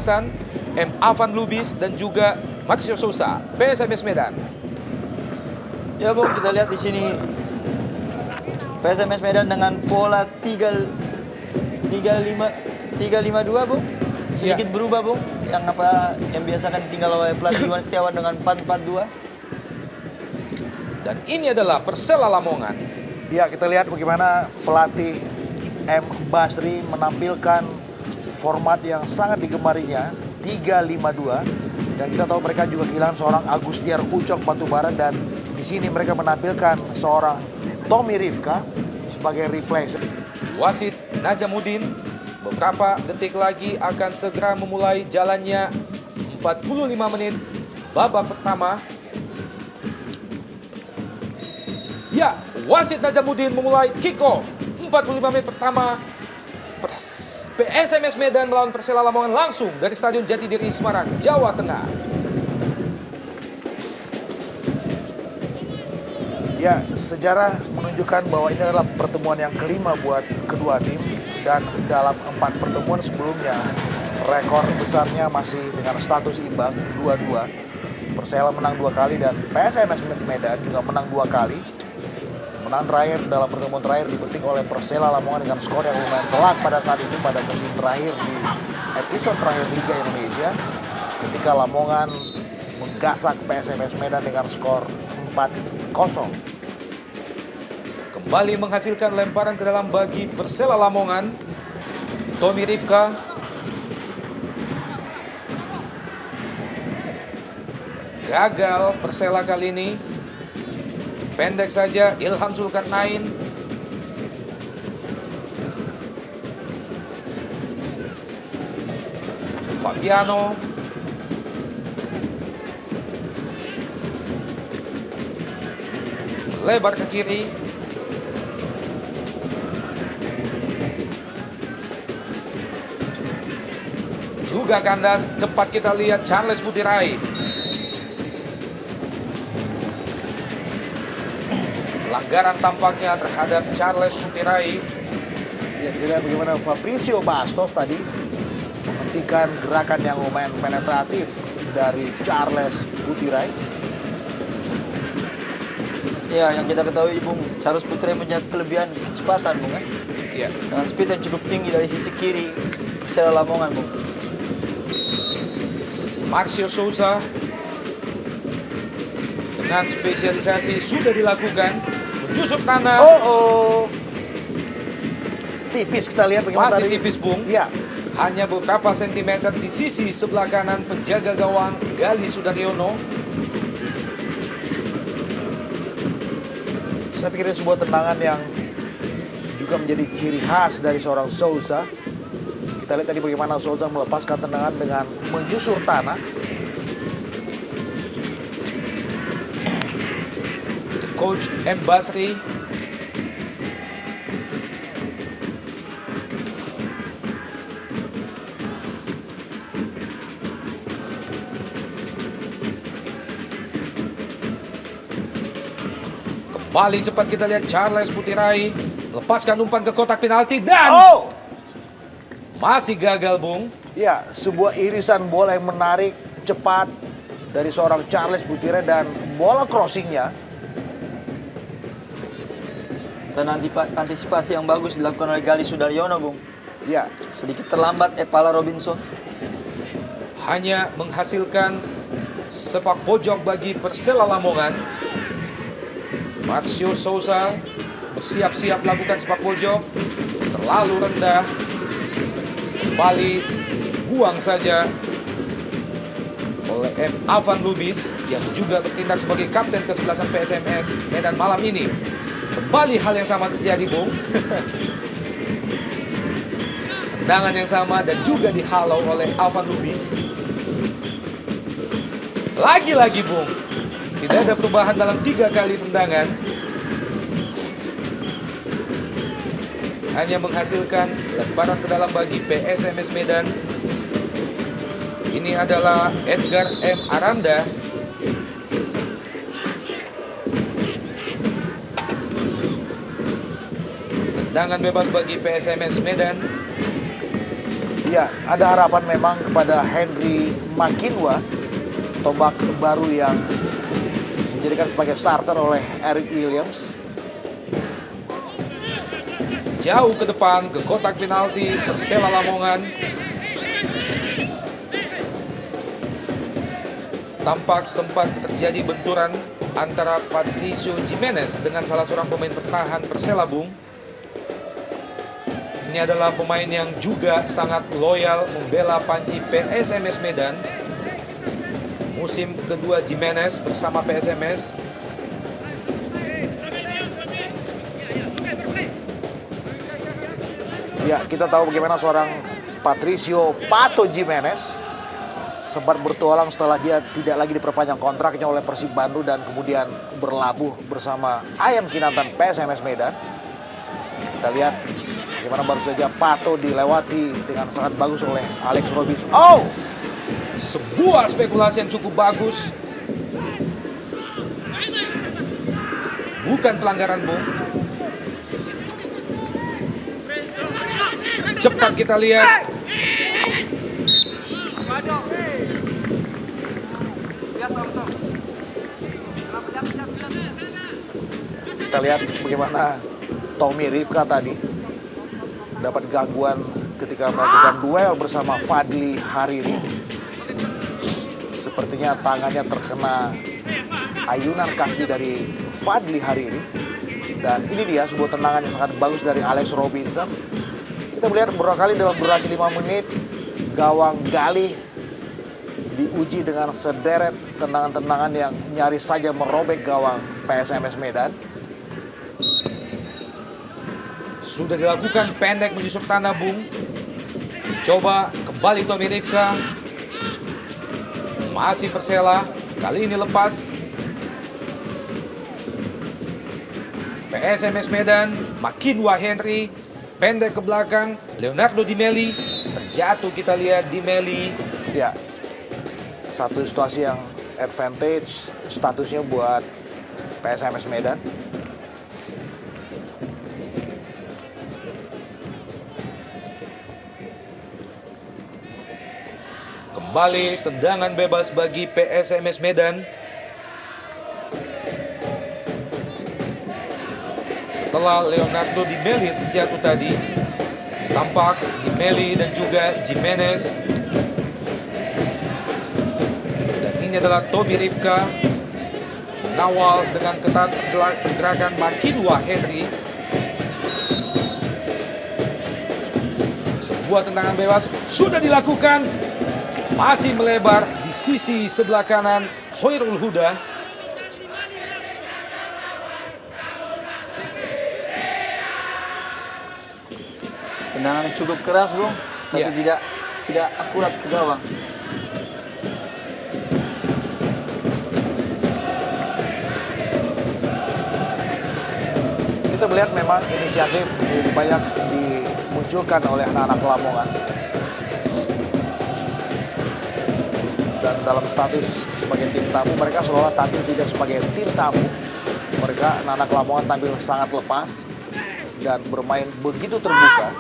Hasan, M. Avan Lubis, dan juga Marcio Sousa, PSMS Medan. Ya Bung, kita lihat di sini PSMS Medan dengan pola 3-5-2 Bung. Sedikit berubah Bung, yang biasa kan tinggal oleh pelatih Iwan Setiawan dengan 4-4-2. Dan ini adalah Persela Lamongan. Ya, kita lihat bagaimana pelatih M. Basri menampilkan format yang sangat digemarinya, 3-5-2. Dan kita tahu mereka juga kehilangan seorang Agustiar Ucok Batubara, dan di sini mereka menampilkan seorang Tommy Rifka sebagai replace. Wasit Nazamuddin beberapa detik lagi akan segera memulai jalannya 45 menit babak pertama. Ya, wasit Nazamuddin memulai kick off 45 menit pertama. PSMS Medan melawan Persela Lamongan langsung dari Stadion Jatidiri, Semarang, Jawa Tengah. Ya, sejarah menunjukkan bahwa ini adalah pertemuan yang kelima buat kedua tim, dan dalam 4 pertemuan sebelumnya rekor besarnya masih dengan status imbang 2-2. Persela menang 2 kali dan PSMS Medan juga menang 2 kali. Menang terakhir dalam pertemuan terakhir dipetik oleh Persela Lamongan dengan skor yang lumayan telak pada saat itu, pada musim terakhir di episode terakhir Liga Indonesia, ketika Lamongan menggasak PSMS Medan dengan skor 4-0. Kembali menghasilkan lemparan ke dalam bagi Persela Lamongan. Tommy Rifka. Gagal Persela kali ini. Pendek saja Ilham Zulkarnain. Fabiano. Lebar ke kiri. Juga kandas, cepat kita lihat Charles Putirai. Pelanggaran tampaknya terhadap Charles Putirai. Ya, kita lihat bagaimana Fabrizio Bastos tadi menghentikan gerakan yang lumayan penetratif dari Charles Putirai. Ya, yang kita ketahui Bung, Charles Putirai punya kelebihan kecepatan Bung, kan? Ya. Dengan speed yang cukup tinggi dari sisi kiri Persela Lamongan Bung. Marcio Sousa dengan spesialisasi sudah dilakukan, menjusuk tanah. Tipis, kita lihat bagaimana Masih tadi. tipis Bung. Ya, Hanya beberapa sentimeter di sisi sebelah kanan penjaga gawang Gali Sudaryono. saya pikir ini sebuah tendangan yang juga menjadi ciri khas dari seorang Sousa. Kita lihat tadi bagaimana Sousa melepaskan tendangan dengan menjusur tanah. Coach M. Basri. Kembali cepat kita lihat Charles Putirai lepaskan umpan ke kotak penalti dan masih gagal Bung. Ya, sebuah irisan bola yang menarik cepat dari seorang Charles Putirai, dan bola crossingnya. Dan antisipasi yang bagus dilakukan oleh Gali Sudaryono Bung. Ya, Sedikit terlambat Epala Robinson. Hanya menghasilkan sepak pojok bagi Persela Lamongan. Marcio Sousa bersiap-siap melakukan sepak pojok, terlalu rendah, kembali dibuang saja oleh M. Avan Lubis yang juga bertindak sebagai kapten kesebelasan PSMS Medan malam ini. Kembali hal yang sama terjadi Bung. Tendangan yang sama dan juga dihalau oleh Avan Lubis. Lagi-lagi Bung, tidak ada perubahan dalam 3 kali tendangan. Hanya menghasilkan lemparan ke dalam bagi PSMS Medan. Ini adalah Edgar M. Aranda. Tendangan bebas bagi PSMS Medan. Ya, ada harapan memang kepada Henry Makinwa, tombak baru yang dijadikan sebagai starter oleh Eric Williams. Jauh ke depan ke kotak penalti Persela Lamongan. Tampak sempat terjadi benturan antara Patricio Jimenez dengan salah seorang pemain bertahan Persela, Bung. Ini adalah pemain yang juga sangat loyal membela Panji PSMS Medan. Musim kedua Jimenez bersama PSMS. Ya, kita tahu bagaimana seorang Patricio Pato Jimenez sempat bertualang setelah dia tidak lagi diperpanjang kontraknya oleh Persib Bandung dan kemudian berlabuh bersama Ayam Kinantan PSMS Medan. Kita lihat bagaimana baru saja Pato dilewati dengan sangat bagus oleh Alex Robinson. Oh! Sebuah spekulasi yang cukup bagus. Bukan pelanggaran, Bung. Cepat kita lihat. Kita lihat bagaimana Tommy Rifka tadi dapat gangguan ketika melakukan duel bersama Fadli Hariri. Sepertinya tangannya terkena ayunan kaki dari Fadli Hariri. Dan ini dia sebuah tendangan yang sangat bagus dari Alex Robinson. Kita melihat beberapa kali dalam durasi 5 menit gawang Galih diuji dengan sederet tendangan-tendangan yang nyaris saja merobek gawang PSMS Medan. Sudah dilakukan pendek menjusuk tanah, Bung. Coba kembali Tommy Rifka. Masih Persela, kali ini lepas. PSMS Medan, Makinwa Henry, pendek ke belakang, Leonardo Di Meli. Terjatuh kita lihat Di Meli. Ya, satu situasi yang advantage statusnya buat PSMS Medan. Kembali tendangan bebas bagi PSMS Medan. Setelah Leonardo Di Meli terjatuh tadi, tampak Di Meli dan juga Jimenez. Dan ini adalah Tommy Rifka mengawal dengan ketat pergerakan Makinwa Henry. Sebuah tendangan bebas sudah dilakukan. Masih melebar di sisi sebelah kanan Hoirul Huda. Tendangan cukup keras, Bung, tapi Iya. tidak akurat ke gawang. Kita melihat memang inisiatif lebih banyak dimunculkan oleh anak-anak Lamongan. Dan dalam status sebagai tim tamu, mereka seolah tampil tidak sebagai tim tamu. Mereka, anak-anak Lamongan, tampil sangat lepas dan bermain begitu terbuka.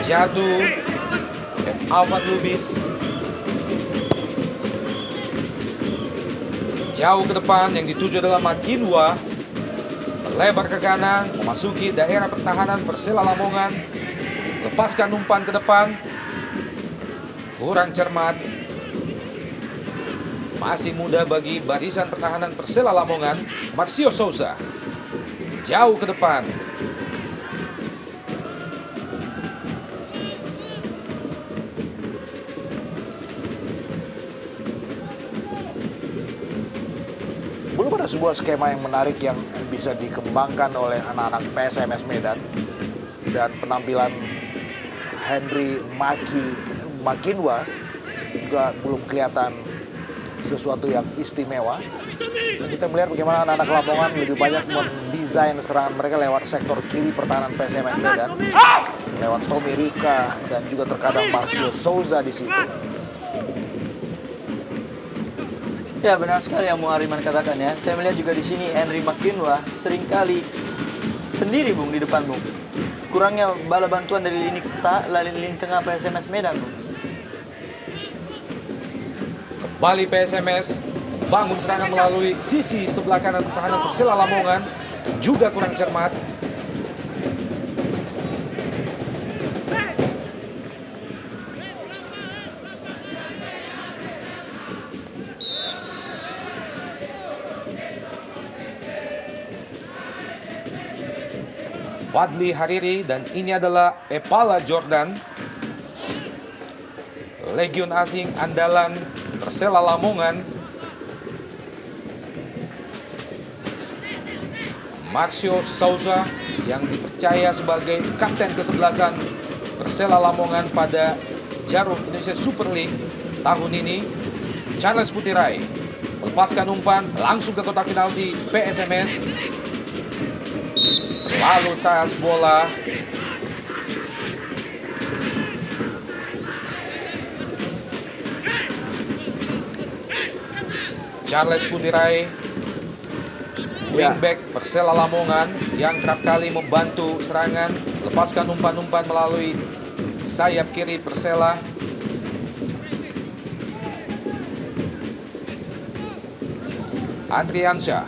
Jatuh Alvan Lubis. Jauh ke depan, yang dituju adalah Makinwa. Melebar ke kanan, memasuki daerah pertahanan Persela Lamongan. Lepaskan umpan ke depan. Kurang cermat. Masih muda bagi barisan pertahanan Persela Lamongan, Marcio Souza. Jauh ke depan. Belum ada sebuah skema yang menarik yang bisa dikembangkan oleh anak-anak PSMS Medan. Dan penampilan Henry Makinwa juga belum kelihatan sesuatu yang istimewa. Dan kita melihat bagaimana anak-anak Lamongan lebih banyak mendesain serangan mereka lewat sektor kiri pertahanan PSMS Medan. Lewat Tommy Rifka dan juga terkadang Marcio Souza di situ. Ya benar sekali yang Bung Ariman katakan ya. Saya melihat juga di sini Henry Makinwa seringkali sendiri Bung di depan Bung. Kurangnya bala bantuan dari lini tengah PSMS Medan Bung. Kembali PSMS bangun serangan melalui sisi sebelah kanan pertahanan Persela Lamongan, juga kurang cermat. Fadli Hariri, dan ini adalah Epala Jordan, legion asing andalan Persela Lamongan. Marcio Souza yang dipercaya sebagai kapten kesebelasan Persela Lamongan pada Jarum Indonesia Super League tahun ini. Charles Putirai melepaskan umpan langsung ke kotak penalti PSMS. Lalu tas bola. Charles Putirai, wingback Persela Lamongan yang kerap kali membantu serangan, lepaskan umpan-umpan melalui sayap kiri Persela. Adriansyah,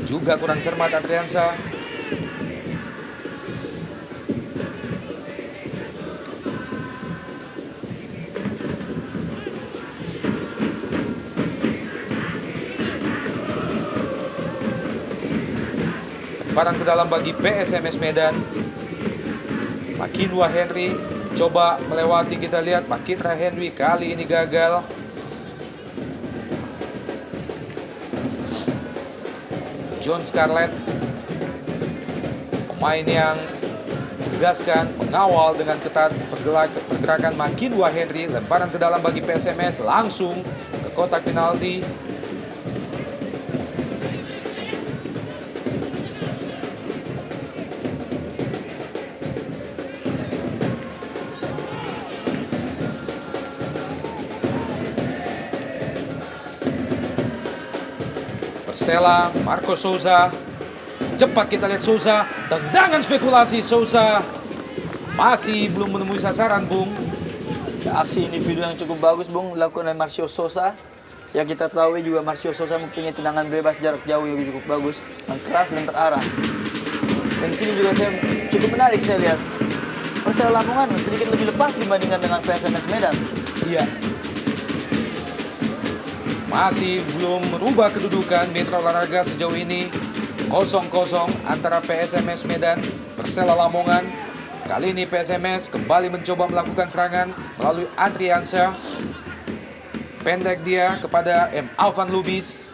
juga kurang cermat Adriansyah. Lemparan ke dalam bagi PSMS Medan. Makinwa Henry coba melewati, kita lihat Makitra Henry kali ini gagal. John Scarlett, pemain yang tugaskan mengawal dengan ketat pergerakan Makinwa Henry. Lemparan ke dalam bagi PSMS langsung ke kotak penalti. Persela, Marco Souza. Cepat kita lihat Souza. Tendangan spekulasi Souza. Masih belum menemui sasaran, Bung. Aksi individu yang cukup bagus Bung dilakukan oleh Marcio Souza. Yang kita tahu juga Marcio Souza mempunyai tendangan bebas jarak jauh yang cukup bagus, yang keras dan terarah. Dan di sini juga saya cukup menarik saya lihat. Persela Lamongan sedikit lebih lepas dibandingkan dengan PSMS Medan. Iya. Masih belum merubah kedudukan Mitra Olahraga sejauh ini 0-0 antara PSMS Medan, Persela Lamongan. Kali ini PSMS kembali mencoba melakukan serangan melalui Adriansyah. Pendek dia kepada Alvan Lubis.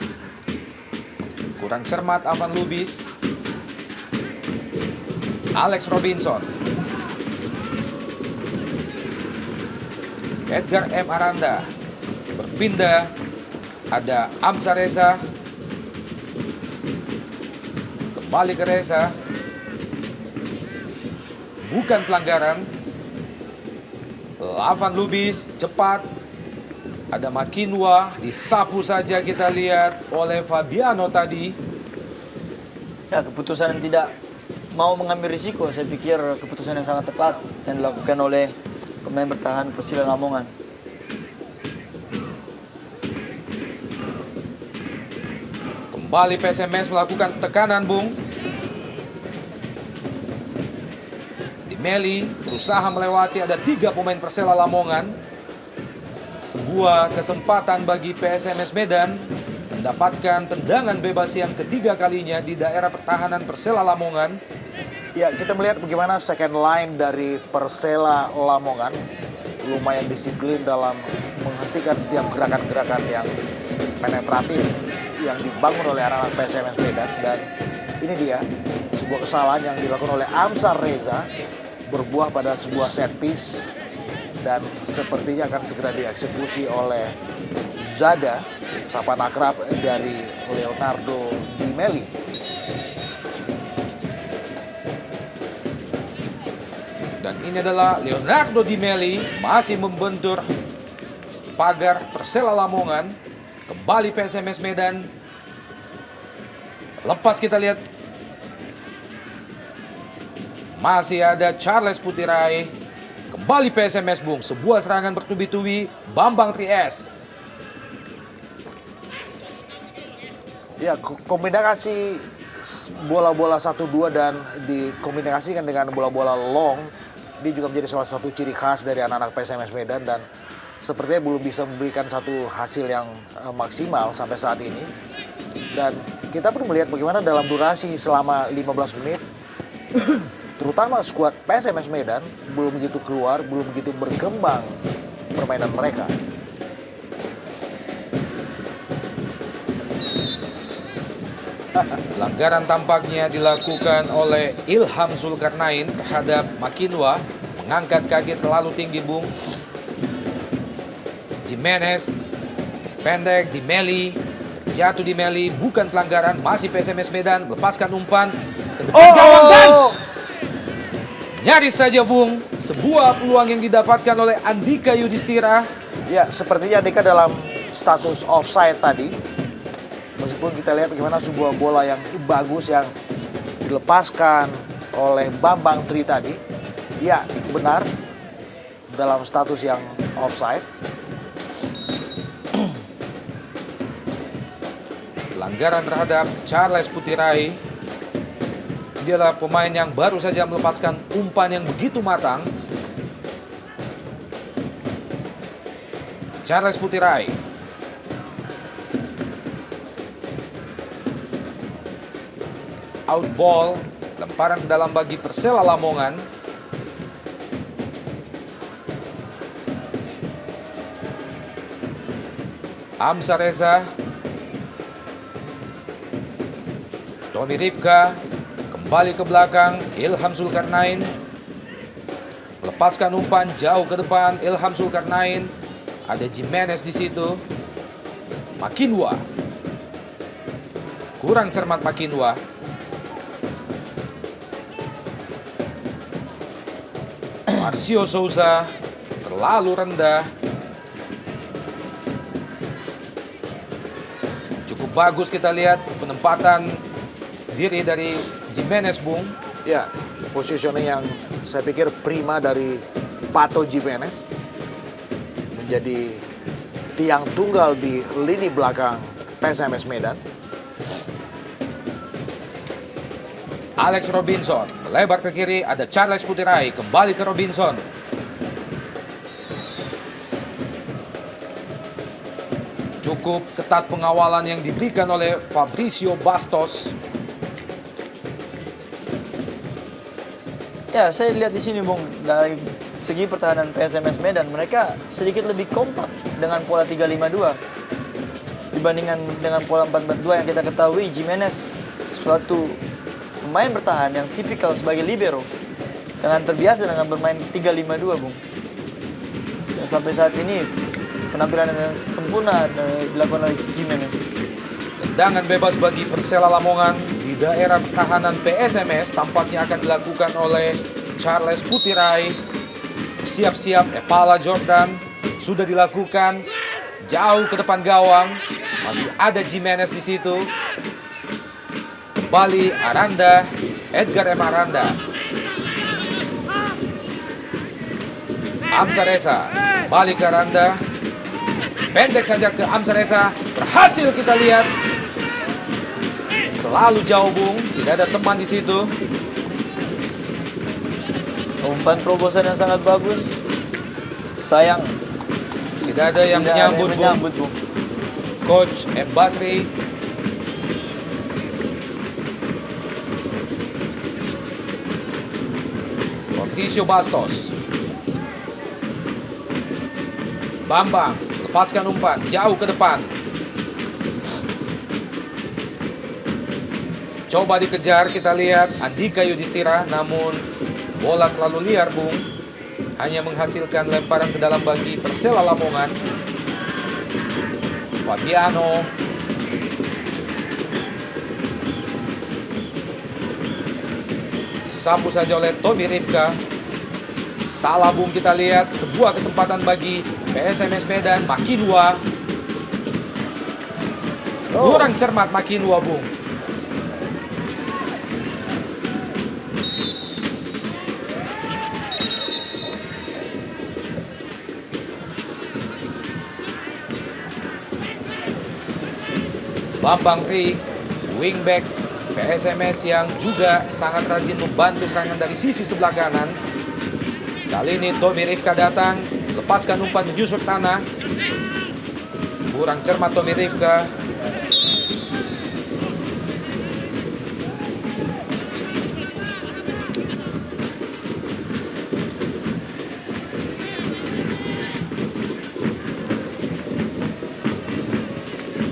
Kurang cermat Alvan Lubis. Alex Robinson. Edgar M. Aranda. Berpindah. Ada Amsa Reza. Kembali ke Reza. Bukan pelanggaran. Alvan Lubis cepat. Ada Makinwa, disapu saja kita lihat oleh Fabiano tadi. Ya, keputusan yang tidak mau mengambil risiko, saya pikir keputusan yang sangat tepat yang dilakukan oleh pemain bertahan Persela Lamongan. Kembali PSMS melakukan tekanan, Bung. Dimeli berusaha melewati, ada 3 pemain Persela Lamongan. Sebuah kesempatan bagi PSMS Medan mendapatkan tendangan bebas yang ketiga kalinya di daerah pertahanan Persela Lamongan. Ya, kita melihat bagaimana second line dari Persela Lamongan lumayan disiplin dalam menghentikan setiap gerakan-gerakan yang penetratif yang dibangun oleh anak-anak PSMS Medan. Dan ini dia sebuah kesalahan yang dilakukan oleh Amsar Reza berbuah pada sebuah set piece dan sepertinya akan segera dieksekusi oleh Zada, sapan akrab dari Leonardo Dimeli. Dan ini adalah Leonardo Dimeli masih membentur pagar Persela Lamongan. Kembali PSMS Medan. Lepas kita lihat masih ada Charles Putirai. Kembali PSMS Bung. Sebuah serangan bertubi-tubi Bambang Tries. Ya, kombinasi bola-bola 1-2 dan dikombinasikan dengan bola-bola long, dia juga menjadi salah satu ciri khas dari anak-anak PSMS Medan, dan sepertinya belum bisa memberikan satu hasil yang maksimal sampai saat ini. Dan kita perlu melihat bagaimana dalam durasi selama 15 menit terutama skuad PSMS Medan belum begitu keluar, belum begitu berkembang permainan mereka. Pelanggaran tampaknya dilakukan oleh Ilham Zulkarnain terhadap Makinwa. Mengangkat kaki terlalu tinggi Bung. Jimenez pendek di Meli. Jatuh di Meli, bukan pelanggaran. Masih PSMS Medan melepaskan umpan ke depan gawang dan nyaris saja Bung. Sebuah peluang yang didapatkan oleh Andika Yudhistira. Ya, sepertinya Andika dalam status offside tadi. Meskipun kita lihat bagaimana sebuah bola yang bagus yang dilepaskan oleh Bambang Tri tadi. Ya, benar. Dalam status yang offside. Pelanggaran terhadap Charles Putirai. Dia adalah pemain yang baru saja melepaskan umpan yang begitu matang. Charles Putirai. Out ball, lemparan ke dalam bagi Persela Lamongan. Amsa Reza. Tommy Rifka kembali ke belakang. Ilham Zulkarnain melepaskan umpan jauh ke depan. Ilham Zulkarnain, ada Jimenez di situ. Makinwa kurang cermat. Makinwa Marcio Souza terlalu rendah. Cukup bagus kita lihat penempatan diri dari Jimenez Bung. Ya, positioning yang saya pikir prima dari Pato Jimenez. Menjadi tiang tunggal di lini belakang PSMS Medan. Alex Robinson melebar ke kiri, ada Charles Putirai, kembali ke Robinson. Cukup ketat pengawalan yang diberikan oleh Fabricio Bastos. Ya, saya lihat di sini Bung, dari segi pertahanan PSMS Medan mereka sedikit lebih kompak dengan pola 3-5-2 dibandingkan dengan pola 4-4-2 yang kita ketahui. Jimenez suatu pemain bertahan yang tipikal sebagai libero, dengan terbiasa dengan bermain 3-5-2 Bung. Dan sampai saat ini penampilan yang sempurna dilakukan oleh Jimenez. Tendangan bebas bagi Persela Lamongan di daerah pertahanan PSMS tampaknya akan dilakukan oleh Charles Putirai. Bersiap-siap Epala Jordan sudah dilakukan jauh ke depan gawang. Masih ada Jimenez di situ. Kembali Aranda, Edgar M. Aranda. Amsa Reza kembali ke Aranda. Pendek saja ke Amsa Reza. Berhasil kita lihat. Terlalu jauh Bung, tidak ada teman di situ. Umpan terobosan yang sangat bagus. Sayang Tidak ada yang tidak ada menyambut Bung. Bung. Coach M. Basri. Fabricio Bastos. Bambang lepaskan umpan jauh ke depan. Coba dikejar, kita lihat Andika Yudhistira, namun bola terlalu liar Bung. Hanya menghasilkan lemparan ke dalam bagi Persela Lamongan. Fabiano. Disapu saja oleh Tommy Rifka. Salah Bung, kita lihat sebuah kesempatan bagi PSMS Medan, Makinwa. Kurang cermat Makinwa, Bung. Bambang Tri, wingback PSMS yang juga sangat rajin membantu serangan dari sisi sebelah kanan. Kali ini Tommy Rifka datang, lepaskan umpan menyusut tanah. Kurang cermat Tommy Rifka.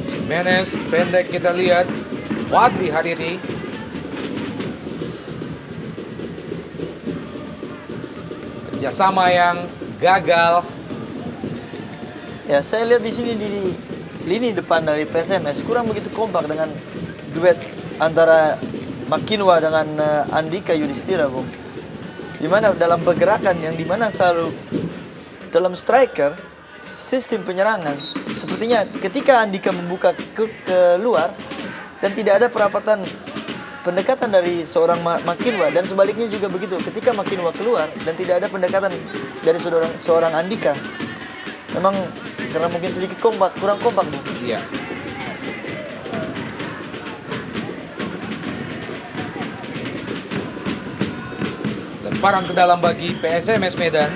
Jimenez pendek kita lihat. Fadli Hariri. Kerjasama yang gagal. Ya, saya lihat di sini di lini depan dari PSMS kurang begitu kompak dengan duet antara Makinwa dengan Andika Yudhistira, Bung. Dimana dalam pergerakan yang dimana selalu dalam striker sistem penyerangan sepertinya ketika Andika membuka ke luar dan tidak ada perapatan pendekatan dari seorang Makinwa, dan sebaliknya juga begitu ketika Makinwa keluar dan tidak ada pendekatan dari seorang Andika. Memang karena mungkin sedikit kompak, kurang kompak, Bung. Iya. Lemparan ke dalam bagi PSMS Medan.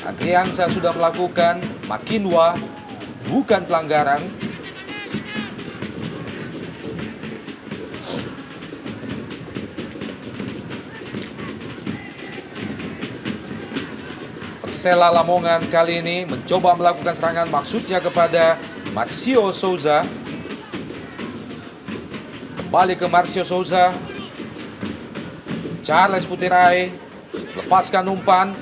Adriansa sudah melakukan, Makinwa bukan pelanggaran. Persela Lamongan kali ini mencoba melakukan serangan, maksudnya kepada Marcio Souza. Kembali ke Marcio Souza. Charles Putirai lepaskan umpan.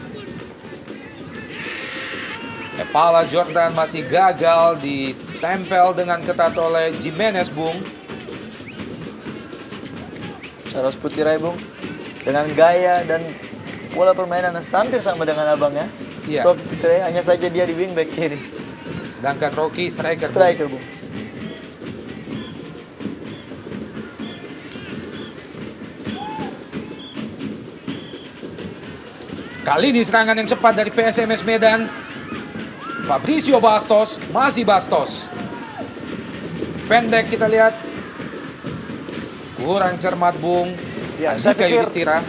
Epala Jordan masih gagal ditempel dengan ketat oleh Jimenez, Bung. Charles Putirai, Bung, dengan gaya dan pola permainan hampir sama dengan abangnya. Iya. Rocky Putirai, hanya saja dia di wingback kiri. Sedangkan Rocky striker. Striker, Bung. Kali ini serangan yang cepat dari PSMS Medan. Fabrizio Bastos, masih Bastos. Pendek kita lihat. Kurang cermat, Bung. Ya, saya Andika pikir Yudhistira.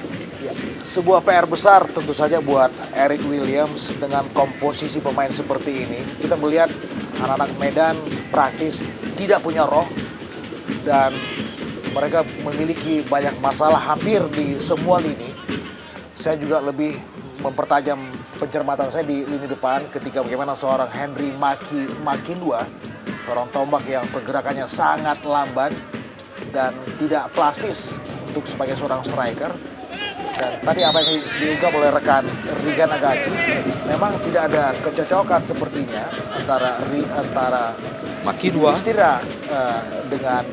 ya, sebuah PR besar tentu saja buat Eric Williams dengan komposisi pemain seperti ini. Kita melihat anak-anak Medan praktis tidak punya roh dan mereka memiliki banyak masalah hampir di semua lini. Saya juga lebih mempertajam pencermatan saya di lini depan ketika bagaimana seorang Henry Makinwa, seorang tombak yang pergerakannya sangat lamban dan tidak plastis untuk sebagai seorang striker. Dan tadi apa yang diungkap oleh rekan Rigan Agaci, memang tidak ada kecocokan sepertinya antara Makinwa. Yudhistira dengan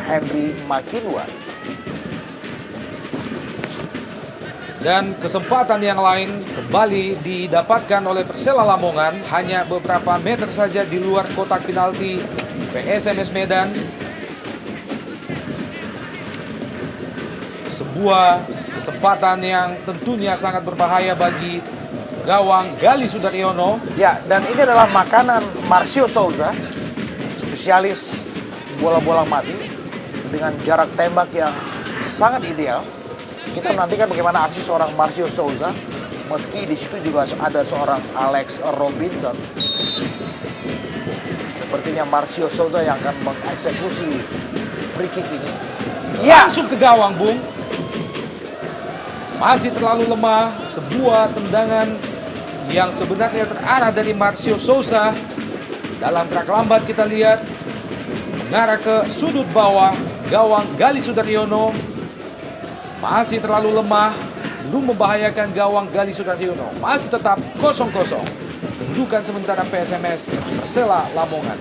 Henry Makinwa. Dan kesempatan yang lain kembali didapatkan oleh Persela Lamongan, hanya beberapa meter saja di luar kotak penalti PSMS Medan. Sebuah kesempatan yang tentunya sangat berbahaya bagi gawang Gali Sudaryono. Ya, dan ini adalah makanan Marcio Souza, spesialis bola-bola mati dengan jarak tembak yang sangat ideal. Kita menantikan bagaimana aksi seorang Marcio Souza, meski di situ juga ada seorang Alex Robinson. Sepertinya Marcio Souza yang akan mengeksekusi free kick ini. Ya, Langsung ke gawang, Bung. Masih terlalu lemah. Sebuah tendangan yang sebenarnya terarah dari Marcio Souza. Dalam gerak lambat kita lihat mengarah ke sudut bawah gawang Gali Sudaryono. Masih terlalu lemah, belum membahayakan gawang Gali Sudaryono. Masih tetap 0-0. Kedudukan sementara PSMS Persela Lamongan.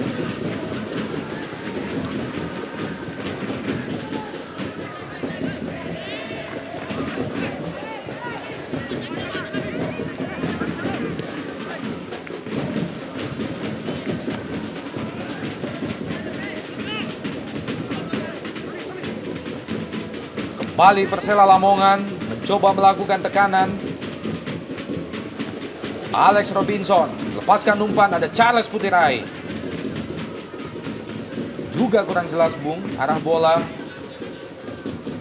Kembali Persela Lamongan mencoba melakukan tekanan. Alex Robinson lepaskan umpan, ada Charles Putirai. Juga kurang jelas Bung arah bola.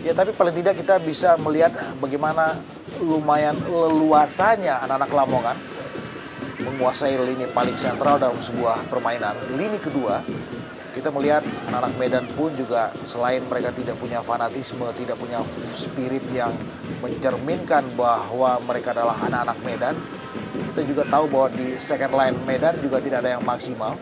Ya, tapi paling tidak kita bisa melihat bagaimana lumayan leluasanya anak-anak Lamongan menguasai lini paling sentral dalam sebuah permainan. Lini kedua, kita melihat anak-anak Medan pun juga selain mereka tidak punya fanatisme, tidak punya spirit yang mencerminkan bahwa mereka adalah anak-anak Medan. Kita juga tahu bahwa di second line Medan juga tidak ada yang maksimal.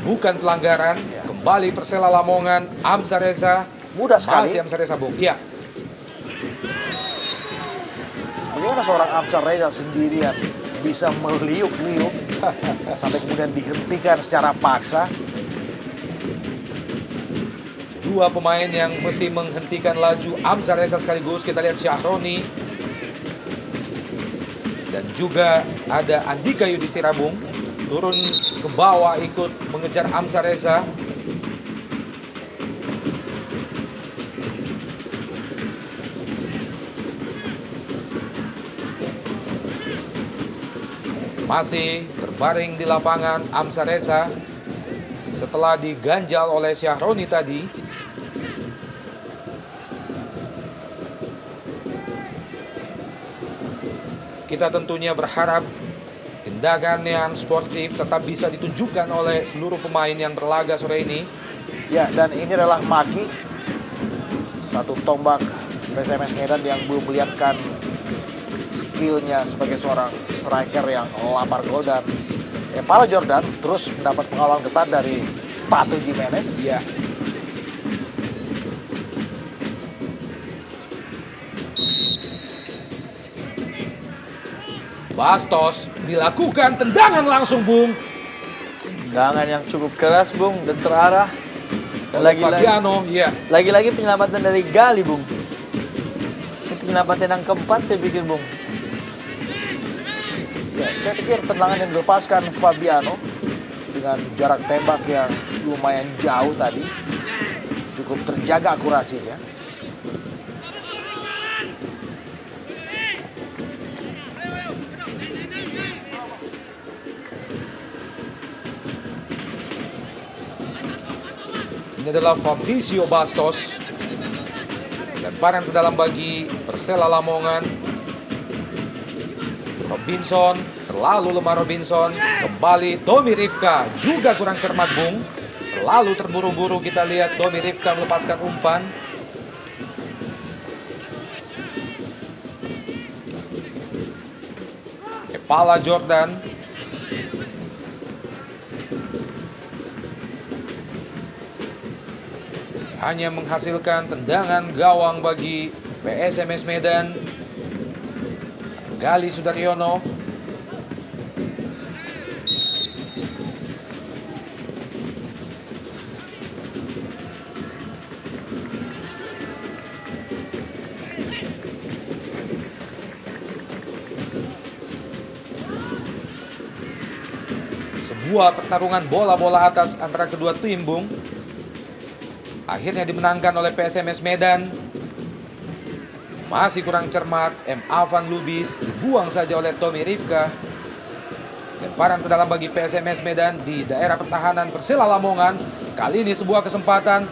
Bukan pelanggaran. Kembali Persela Lamongan, Amsar Reza. Mudah sekali. Masih Amsar Reza, Bung. Iya. Bagaimana seorang Amsar Reza sendirian bisa meliuk-liuk sampai kemudian dihentikan secara paksa? Dua pemain yang mesti menghentikan laju Amsar Reza sekaligus. Kita lihat Syahroni. Dan juga ada Andika Yudhistira, Bung. Turun ke bawah ikut mengejar Amsar Reza. Masih terbaring di lapangan Amsar Reza setelah diganjal oleh Syahroni tadi. Kita tentunya berharap tindakan yang sportif tetap bisa ditunjukkan oleh seluruh pemain yang berlaga sore ini. Ya, dan ini adalah Maki, satu tombak PSMS Medan yang belum melihatkan skillnya sebagai seorang striker yang lapar gol. Dan Paulo Jordan terus mendapat pengawalan ketat dari Pato Jimenez. Iya. Bastos dilakukan tendangan langsung, Bung. Tendangan yang cukup keras, Bung, dan terarah. Dan Oleh Fabiano, iya. lagi-lagi penyelamatan dari Gali, Bung. Ini penyelamatan yang keempat saya pikir, Bung. Ya, saya pikir tendangan yang dilepaskan Fabiano dengan jarak tembak yang lumayan jauh tadi cukup terjaga akurasinya. Ini adalah Fabrizio Bastos. Lemparan ke dalam bagi Persela Lamongan. Robinson, terlalu lemah Robinson. Kembali Domi Rifka, juga kurang cermat, Bung. Terlalu terburu-buru kita lihat Domi Rifka melepaskan umpan. Kepala Jordan. Hanya menghasilkan tendangan gawang bagi PSMS Medan. Gali Sudaryono. Sebuah pertarungan bola-bola atas antara kedua tim, Bung. Akhirnya dimenangkan oleh PSMS Medan. Masih kurang cermat, Avan Lubis dibuang saja oleh Domi Rifka. Lemparan ke dalam bagi PSMS Medan di daerah pertahanan Persela Lamongan. Kali ini sebuah kesempatan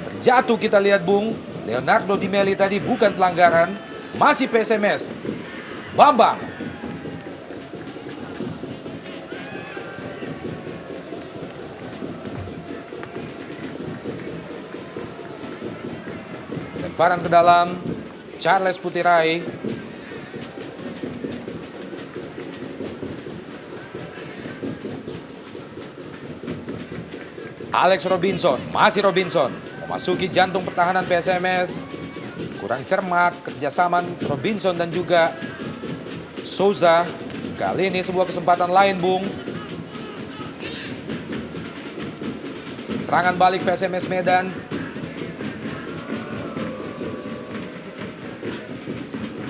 terjatuh, kita lihat, Bung. Leonardo Di Meli tadi bukan pelanggaran. Masih PSMS. Bambang. Lemparan ke dalam, Charles Putirai. Alex Robinson, masih Robinson. Memasuki jantung pertahanan PSMS. Kurang cermat kerjasama Robinson dan juga Souza. Kali ini sebuah kesempatan lain, Bung. Serangan balik PSMS Medan.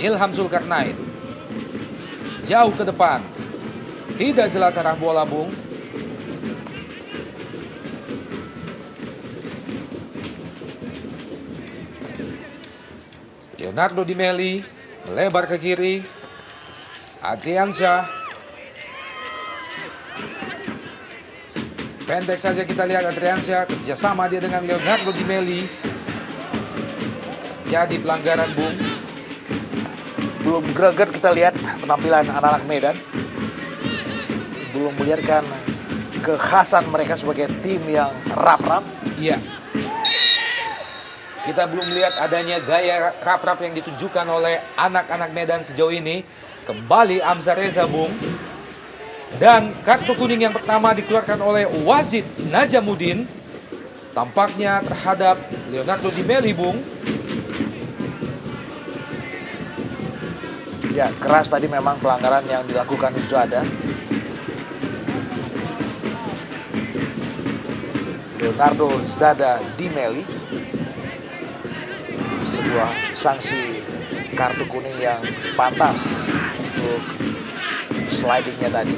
Ilham Zulkarnain. Jauh ke depan. Tidak jelas arah bola, Bung. Leonardo Di Meli melebar ke kiri. Adriansyah. Pendek saja kita lihat Adriansyah, kerjasama dia dengan Leonardo Di Meli. Jadi pelanggaran, Bung. Belum greget kita lihat penampilan anak-anak Medan. Belum melihatkan kekhasan mereka sebagai tim yang rap-rap. Iya. Kita belum lihat adanya gaya rap-rap yang ditunjukkan oleh anak-anak Medan sejauh ini. Kembali Hamzah Reza, Bung. Dan kartu kuning yang pertama dikeluarkan oleh wasit Najamuddin. Tampaknya terhadap Leonardo Di Meli, Bung. Ya, keras tadi memang pelanggaran yang dilakukan Zada. Leonardo Zada Di Meli. Sebuah sanksi kartu kuning yang pantas untuk slidingnya tadi.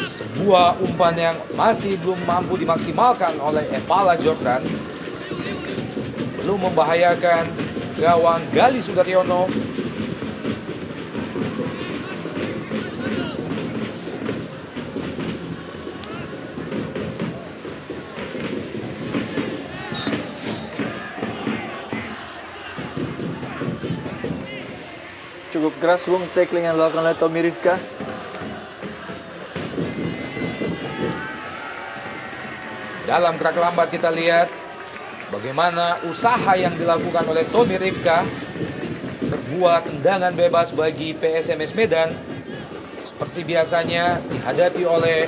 Sebuah umpan yang masih belum mampu dimaksimalkan oleh Epala Jordan. Belum membahayakan gawang Gali Sudaryono. Cukup keras, Bung, tackling yang dilakukan oleh Tommy Rifka. Dalam gerak lambat kita lihat bagaimana usaha yang dilakukan oleh Tommy Rifka berbuat tendangan bebas bagi PSMS Medan. Seperti biasanya dihadapi oleh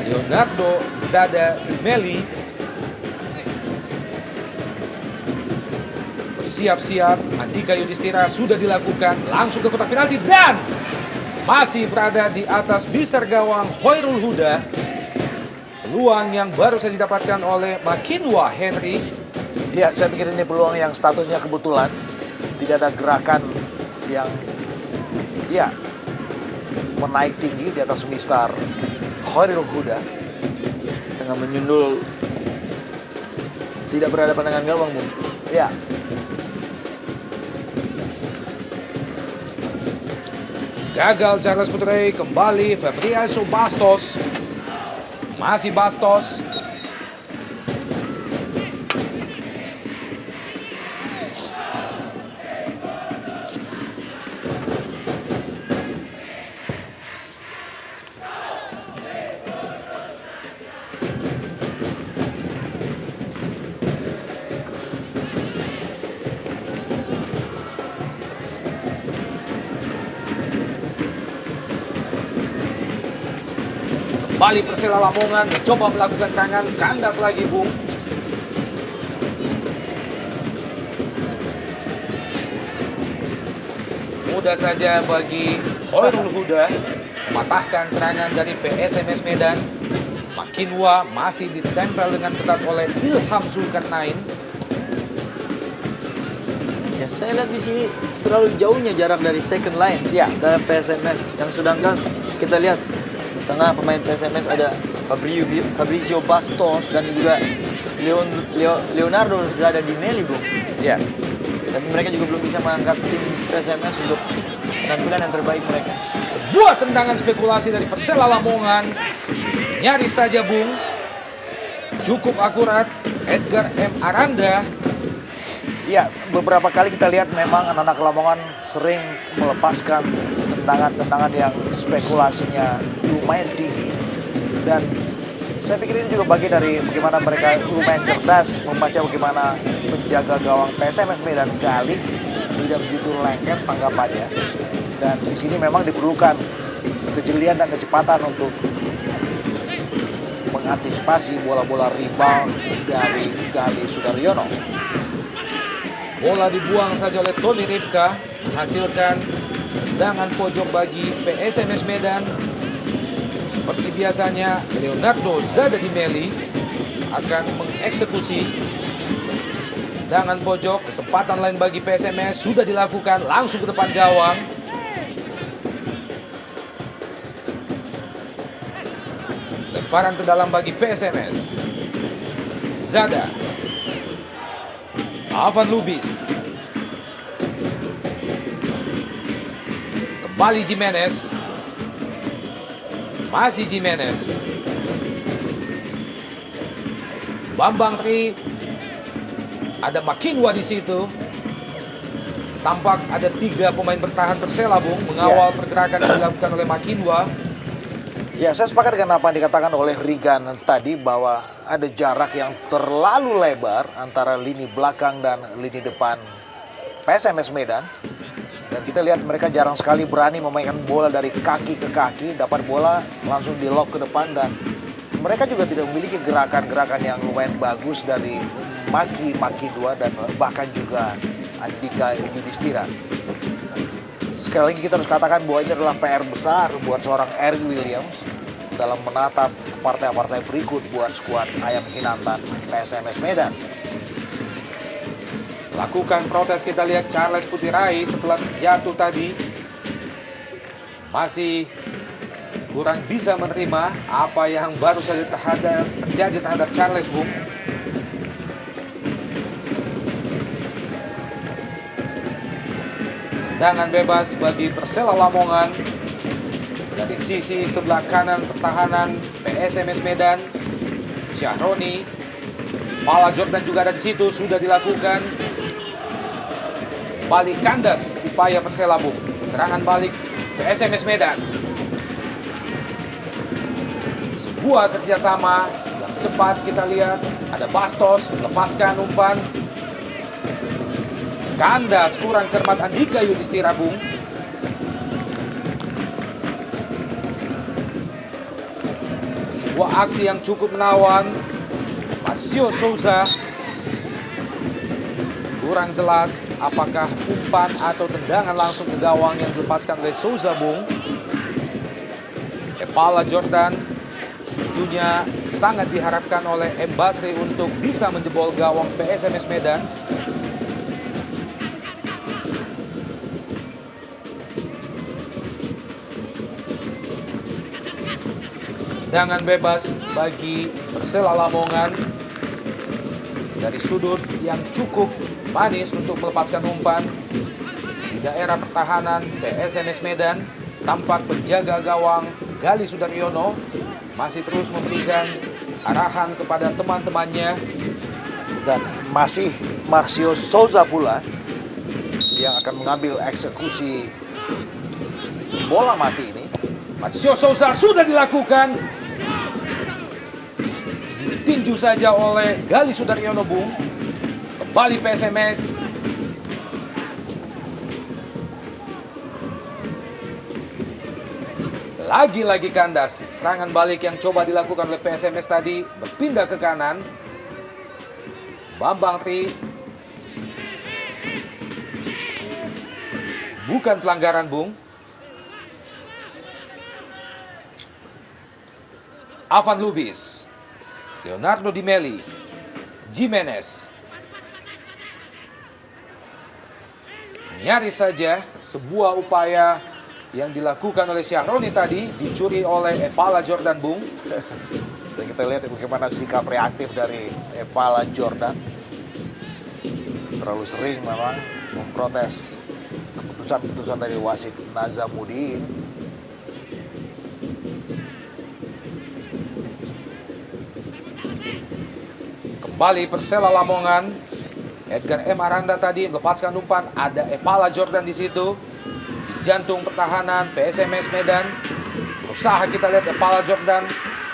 Leonardo Zada Di Meli. Bersiap-siap, Andika Yudhistira sudah dilakukan, langsung ke kotak penalti dan masih berada di atas bisar gawang Hoirul Huda. Peluang yang baru saja didapatkan oleh Makinwa Henry. Ya, saya pikir ini peluang yang statusnya kebetulan. Tidak ada gerakan yang menaik tinggi di atas mistar Hoirul Huda. Tengah menyundul, tidak berhadapan dengan gawang, Bung. Ya, Gagal Charles Putre, kembali Fabriaso Bastos. Masih Bastos. Kembali Persela Lamongan mencoba melakukan serangan, kandas lagi, Bung. Mudah saja bagi Hoirul Huda mematahkan serangan dari PSMS Medan. Makinwa masih ditempel dengan ketat oleh Ilham Zulkarnain. Ya, saya lihat di sini terlalu jauhnya jarak dari second line Ya. dalam PSMS. Yang sedangkan kita lihat di tengah pemain PSMS ada Fabrizio Bastos dan juga Leonardo Zada Di Meli, Bung. ya. Tapi mereka juga belum bisa mengangkat tim PSMS untuk penampilan yang terbaik mereka. Sebuah tendangan spekulasi dari Persela Lamongan. Nyaris saja, Bung. Cukup akurat. Edgar M. Aranda. Ya, beberapa kali kita lihat memang anak-anak Lamongan sering melepaskan tendangan-tendangan yang spekulasinya lumayan tinggi. Dan saya pikir ini juga bagian dari bagaimana mereka lumayan cerdas membaca bagaimana penjaga gawang PSMS Medan Gali tidak begitu lengket tanggapannya. Dan di sini memang diperlukan kejelian dan kecepatan untuk mengantisipasi bola-bola rebound dari Gali Sudaryono. Bola dibuang saja oleh Tommy Rifka, menghasilkan tendangan pojok bagi PSMS Medan. Seperti biasanya, Leonardo Zada Di Meli akan mengeksekusi tendangan pojok. Kesempatan lain bagi PSMS sudah dilakukan, langsung ke depan gawang. Lemparan ke dalam bagi PSMS. Zada. Avan Lubis. Kembali Jimenez. Masih Jimenez. Bambang Tri. Ada Makinwa di situ. Tampak ada 3 pemain bertahan Persela, Bung, mengawal pergerakan yang dilakukan oleh Makinwa. Ya, saya sepakat dengan apa yang dikatakan oleh Rigan tadi bahwa ada jarak yang terlalu lebar antara lini belakang dan lini depan PSMS Medan. Dan kita lihat mereka jarang sekali berani memainkan bola dari kaki ke kaki, dapat bola langsung di lock ke depan, dan mereka juga tidak memiliki gerakan-gerakan yang lumayan bagus dari Maki 2 dan bahkan juga Andika Yudhistira. Sekali lagi kita harus katakan bahwa ini adalah PR besar buat seorang Eric Williams dalam menatap partai-partai berikut buat skuad Ayam Kinantan PSMS Medan. Lakukan protes, kita lihat Charles Putirai setelah terjatuh tadi. Masih kurang bisa menerima apa yang baru saja terjadi terhadap Charles, Bung. Tendangan bebas bagi Persela Lamongan dari sisi sebelah kanan pertahanan PSMS Medan. Syahroni, Pala Jordan juga ada di situ, sudah dilakukan. Balik kandas upaya Persela, Bung. Serangan balik PSMS Medan. Sebuah kerjasama yang cepat kita lihat. Ada Bastos melepaskan umpan. Kandas kurang cermat Andika Yudhistira, Bung. Sebuah aksi yang cukup menawan. Marcio Souza. Kurang jelas apakah umpan atau tendangan langsung ke gawang yang dilepaskan oleh Souza, Bung. Pala Jordan tentunya sangat diharapkan oleh M. Basri untuk bisa menjebol gawang PSMS Medan. Tendangan bebas bagi Persela Lamongan dari sudut yang cukup manis untuk melepaskan umpan di daerah pertahanan PSMS Medan. Tampak penjaga gawang Gali Sudaryono masih terus memberikan arahan kepada teman-temannya, Dan masih Marcio Souza pula yang akan mengambil eksekusi bola mati ini. Marcio Souza sudah dilakukan. Ditinju saja oleh Gali Sudaryono, Bung. Kembali PSMS. Lagi-lagi kandas. Serangan balik yang coba dilakukan oleh PSMS tadi berpindah ke kanan. Bambang Tri. Bukan pelanggaran, Bung. Avan Lubis, Leonardo Di Meli, Jimenez. Nyaris saja sebuah upaya yang dilakukan oleh Syahroni tadi dicuri oleh Pala Jordan, Bung. Dan kita lihat bagaimana sikap reaktif dari Pala Jordan. Terlalu sering memang memprotes keputusan-keputusan dari wasit Nazamuddin. Kembali Persela Lamongan. Edgar M. Aranda tadi melepaskan umpan. Ada Pala Jordan di situ. Di jantung pertahanan PSMS Medan. Berusaha kita lihat Pala Jordan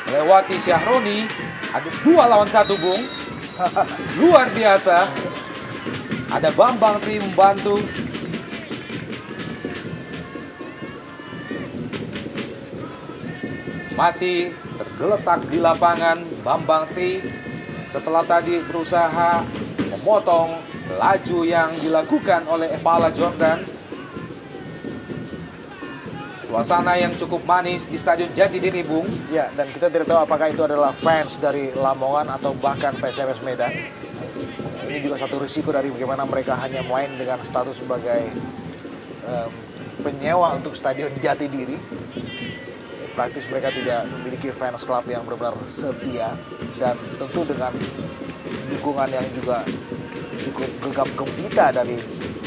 melewati Syahroni. Ada 2 lawan 1, Bung. Luar biasa. Ada Bambang Tri membantu. Masih tergeletak di lapangan Bambang Tri. Setelah tadi berusaha memotong laju yang dilakukan oleh Pala Jordan. Suasana yang cukup manis di Stadion Jatidiri, Bung. Ya, dan kita tidak tahu apakah itu adalah fans dari Lamongan atau bahkan PSMS Medan. Ini juga satu risiko dari bagaimana mereka hanya main dengan status sebagai penyewa untuk Stadion Jatidiri. Praktis mereka tidak memiliki fans club yang benar-benar setia, dan tentu dengan dukungan yang juga cukup gegap gempita dari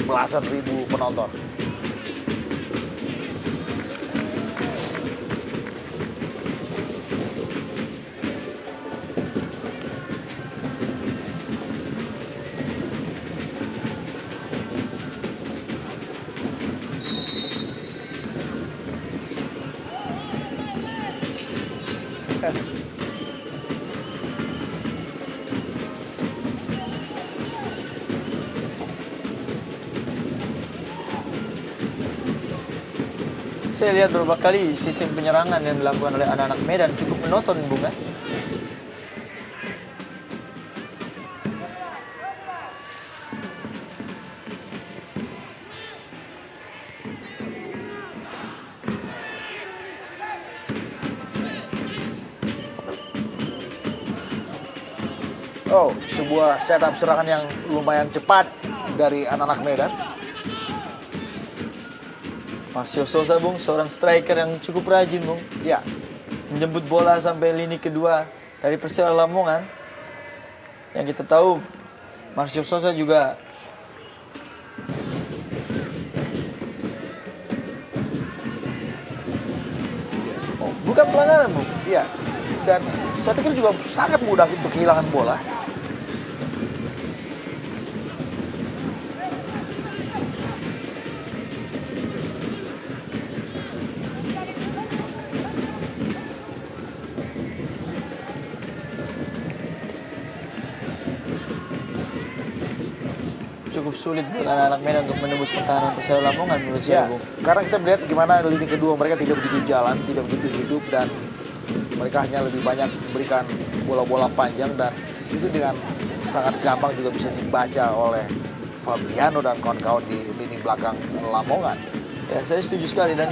belasan ribu penonton. Saya lihat beberapa kali sistem penyerangan yang dilakukan oleh anak-anak Medan cukup monoton, Bung. Oh, sebuah setup serangan yang lumayan cepat dari anak-anak Medan. Marcio Sosa, Bung, seorang striker yang cukup rajin, Bung. Ya, Menjemput bola sampai lini kedua dari Persela Lamongan. Yang kita tahu, Marcio Sosa juga bukan pelanggaran, Bung. iya. Dan saya pikir juga sangat mudah untuk kehilangan bola. Cukup sulit buat anak-anak Medan untuk menembus pertahanan Persela Lamongan menurut Ya, saya, Bung. karena kita melihat gimana lini kedua mereka tidak begitu jalan, tidak begitu hidup, dan mereka hanya lebih banyak memberikan bola-bola panjang, dan itu dengan sangat gampang juga bisa dibaca oleh Fabiano dan kawan-kawan di lini belakang Lamongan. Ya, saya setuju sekali, dan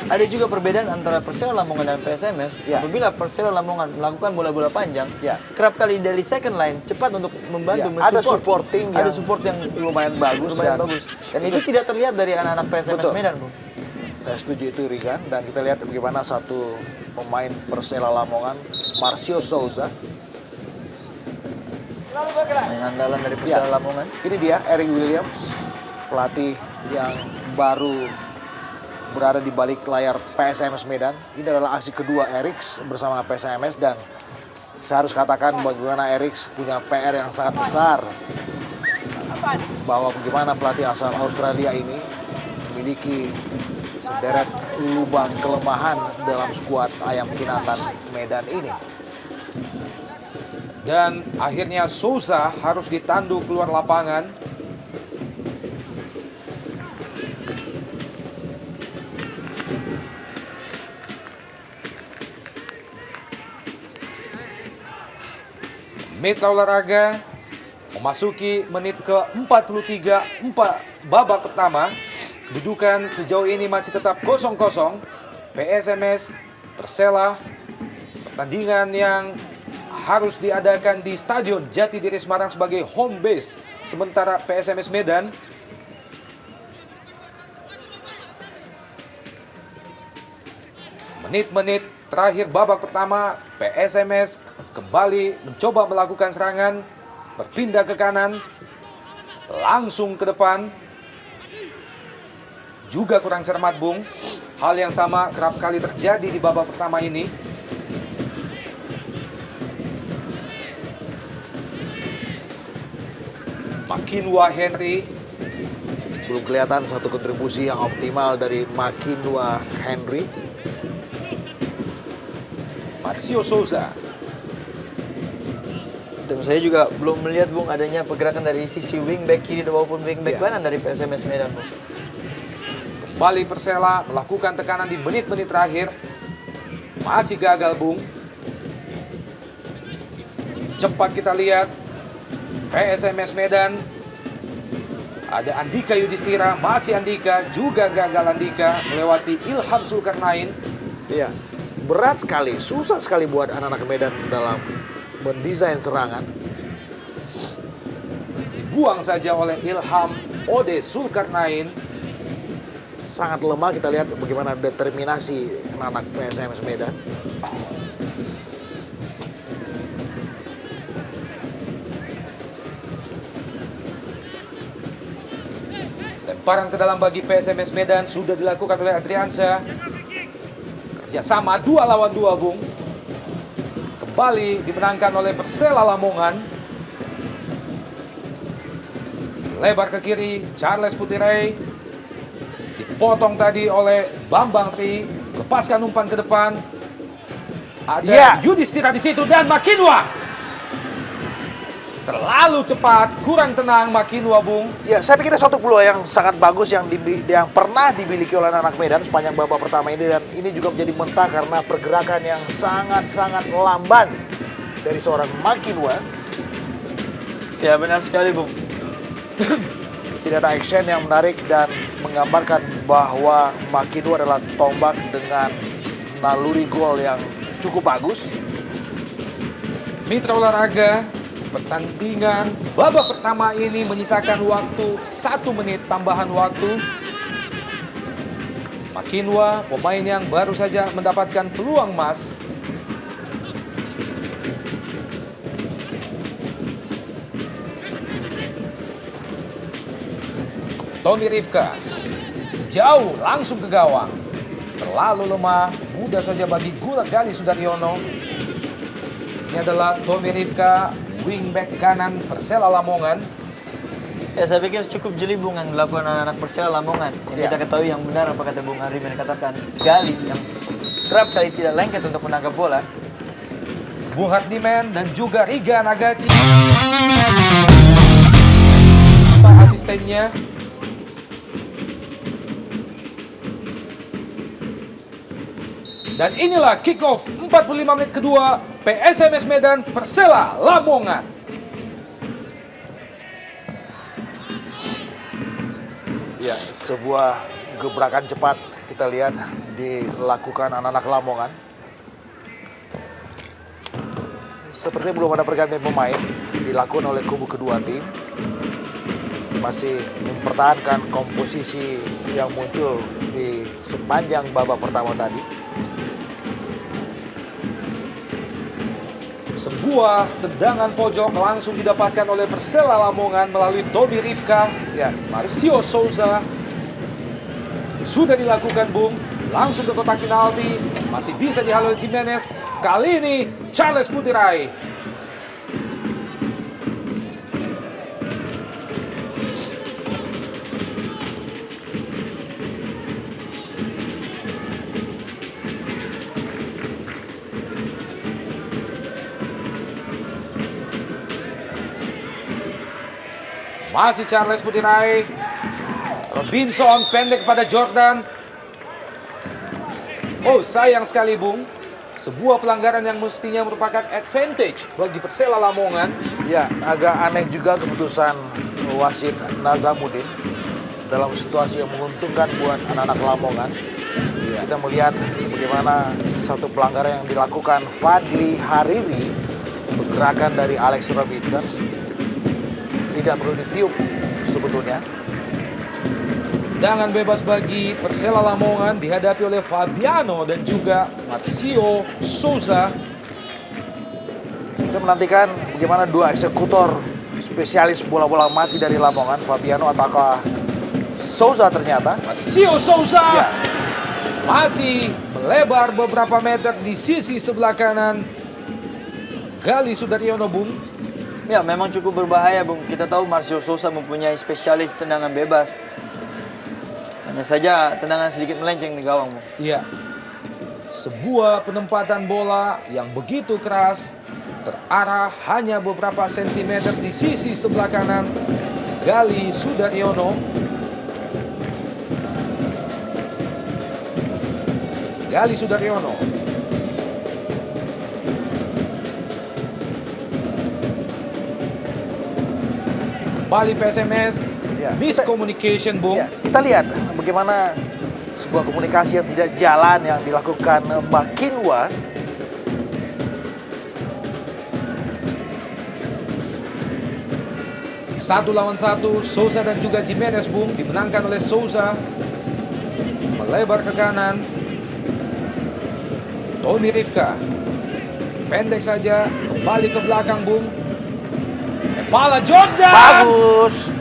ada juga perbedaan antara Persela Lamongan dan PSMS. Ya. Apabila Persela Lamongan melakukan bola-bola panjang, Ya. kerap kali dari second line cepat untuk membantu Ya, ada mensupport. supporting ada yang support yang lumayan bagus, lumayan dan bagus. Dan itu tidak terlihat dari anak-anak PSMS Betul. Medan, Bung. saya setuju itu, Rigan. Dan kita lihat bagaimana satu pemain Persela Lamongan, Marcio Souza. Main andalan dari Persela Ya. Lamongan. Ini dia Eric Williams, pelatih yang baru berada di balik layar PSMS Medan. Ini adalah aksi kedua Eric bersama PSMS, dan saya harus katakan bagaimana Eric punya PR yang sangat besar, bahwa bagaimana pelatih asal Australia ini memiliki sederet lubang kelemahan dalam skuad ayam kinatan Medan ini. Dan akhirnya Sousa harus ditandu keluar lapangan. Mitra olahraga memasuki menit ke-43 babak pertama. Kedudukan sejauh ini masih tetap 0-0. PSMS Persela, pertandingan yang harus diadakan di Stadion Jatidiri Semarang sebagai home base. Sementara PSMS Medan menit-menit terakhir babak pertama, PSMS kembali mencoba melakukan serangan, berpindah ke kanan, langsung ke depan. Juga kurang cermat, Bung. Hal yang sama kerap kali terjadi di babak pertama ini. Makinwa Henry. Belum kelihatan satu kontribusi yang optimal dari Makinwa Henry. Marcio Souza. Dan saya juga belum melihat, Bung, adanya pergerakan dari sisi wingback kiri maupun wingback Ya. kanan dari PSMS Medan, Bung. Kembali Persela melakukan tekanan di menit-menit terakhir. Masih gagal, Bung. Cepat kita lihat. PSMS Medan. Ada Andika Yudhistira, masih Andika, juga gagal Andika melewati Ilham Zulkarnain. Iya, berat sekali, susah sekali buat anak-anak Medan dalam mendesain serangan. Dibuang saja oleh Ilham Ode Zulkarnain. Sangat lemah, kita lihat bagaimana determinasi anak-anak PSMS Medan. Lemparan ke dalam bagi PSMS Medan sudah dilakukan oleh Adriansyah. Kerjasama 2 lawan 2, Bung. Kembali dimenangkan oleh Persela Lamongan. Lebar ke kiri, Charles Putirai. Dipotong tadi oleh Bambang Tri. Lepaskan umpan ke depan. Ada Yudhistira di situ dan Makinwa. Terlalu cepat, kurang tenang Makinwa, Bung. Ya, saya pikir suatu peluang yang sangat bagus yang pernah dimiliki oleh anak Medan sepanjang babak pertama ini, dan ini juga menjadi mentah karena pergerakan yang sangat-sangat lamban dari seorang Makinwa. Ya benar sekali, Bung. Tidak ada action yang menarik dan menggambarkan bahwa Makinwa adalah tombak dengan naluri gol yang cukup bagus. Mitra olahraga, pertandingan babak pertama ini menyisakan waktu 1 menit tambahan waktu. Makinwa, pemain yang baru saja mendapatkan peluang emas. Tony Rifka, jauh langsung ke gawang. Terlalu lemah, mudah saja bagi Gali Sudaryono. Ini adalah Tommy Rifka, wingback kanan Persela Lamongan. Ya saya pikir cukup jeli, Bung, yang dilakukan anak-anak Persela Lamongan. Yang kita ketahui yang benar apa kata Bung Arif yang katakan, Gali yang kerap kali tidak lengket untuk menangkap bola. Bung Hardiman dan juga Riga Nagachi, asistennya. Dan inilah kick off 45 menit kedua PSMS Medan Persela Lamongan. Ya, sebuah gebrakan cepat kita lihat dilakukan anak-anak Lamongan. Sepertinya belum ada pergantian pemain dilakukan oleh kubu kedua tim. Masih mempertahankan komposisi yang muncul di sepanjang babak pertama tadi. Sebuah tendangan pojok langsung didapatkan oleh Persela Lamongan melalui Tommy Rifka. Ya, Marcio Souza. Sudah dilakukan, Bung. Langsung ke kotak penalti. Masih bisa dihalau Jimenez. Kali ini Charles Putirai. Masih Charles Putirai. Robinson pendek kepada Jordan. Oh, sayang sekali, Bung. Sebuah pelanggaran yang mestinya merupakan advantage bagi Persela Lamongan. ya, agak aneh juga keputusan wasit Nazamuddin dalam situasi yang menguntungkan buat anak-anak Lamongan. Kita melihat bagaimana satu pelanggaran yang dilakukan Fadli Hariri, pergerakan dari Alex Robinson tidak perlu ditiup sebetulnya. Tendangan bebas bagi Persela Lamongan dihadapi oleh Fabiano dan juga Marcio Souza. Kita menantikan bagaimana dua eksekutor spesialis bola-bola mati dari Lamongan, Fabiano ataukah Souza ternyata. Marcio Souza Ya. masih melebar beberapa meter di sisi sebelah kanan. Gali Sudaryono, Bung. Ya memang cukup berbahaya, Bung. Kita tahu Marcio Souza mempunyai spesialis tendangan bebas. Hanya saja tendangan sedikit melenceng di gawang, Bung. Iya. Sebuah penempatan bola yang begitu keras, terarah hanya beberapa sentimeter di sisi sebelah kanan Gali Sudaryono. Gali Sudaryono. Kembali PSMS, Ya, miscommunication, Bung. Ya, kita lihat bagaimana sebuah komunikasi yang tidak jalan yang dilakukan Makinwa. Satu lawan satu, Souza dan juga Jimenez, Bung, dimenangkan oleh Souza. Melebar ke kanan. Tommy Rifka. Pendek saja, kembali ke belakang, Bung. Kepala Jordan. Bagus.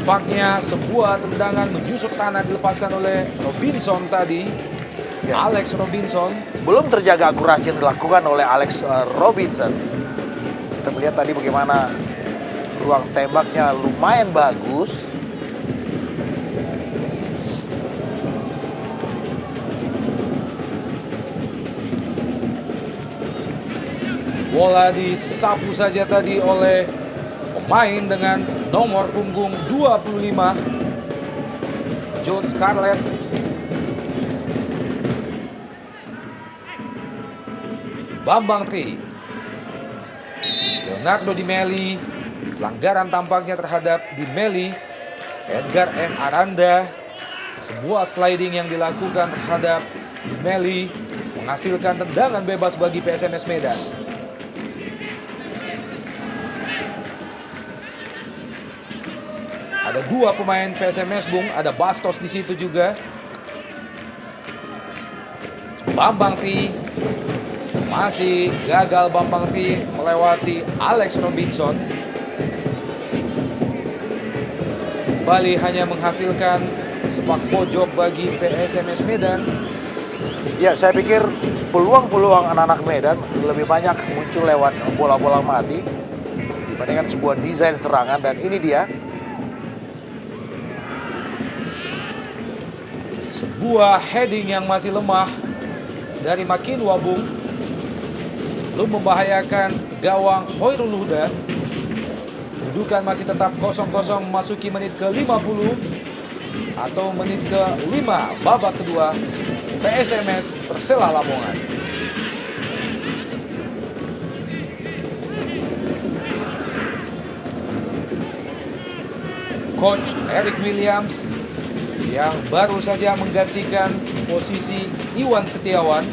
Tampaknya sebuah tendangan menjusuk tanah dilepaskan oleh Robinson tadi. Ya. Alex Robinson. Belum terjaga akurasi yang dilakukan oleh Alex Robinson. Kita melihat tadi bagaimana ruang tembaknya lumayan bagus. Bola disapu saja tadi oleh pemain dengan nomor punggung 25, John Scarlett. Bambang Tri. Leonardo Di Meli. Pelanggaran tampaknya terhadap Di Meli. Edgar M. Aranda. Sebuah sliding yang dilakukan terhadap Di Meli menghasilkan tendangan bebas bagi PSMS Medan. Ada dua pemain PSMS, Bung. Ada Bastos di situ juga. Bambang Tri. Masih gagal Bambang Tri melewati Alex Robinson. Kembali hanya menghasilkan sepak pojok bagi PSMS Medan. Ya, saya pikir peluang-peluang anak-anak Medan lebih banyak muncul lewat bola-bola mati dibandingkan sebuah desain serangan, dan ini dia. Sebuah heading yang masih lemah dari Makin Wabung. Belum membahayakan gawang Hoirul Huda. Kedudukan masih tetap 0-0 memasuki menit ke-50 atau menit ke-5 babak kedua. PSMS Persela Lamongan. Coach Eric Williams yang baru saja menggantikan posisi Iwan Setiawan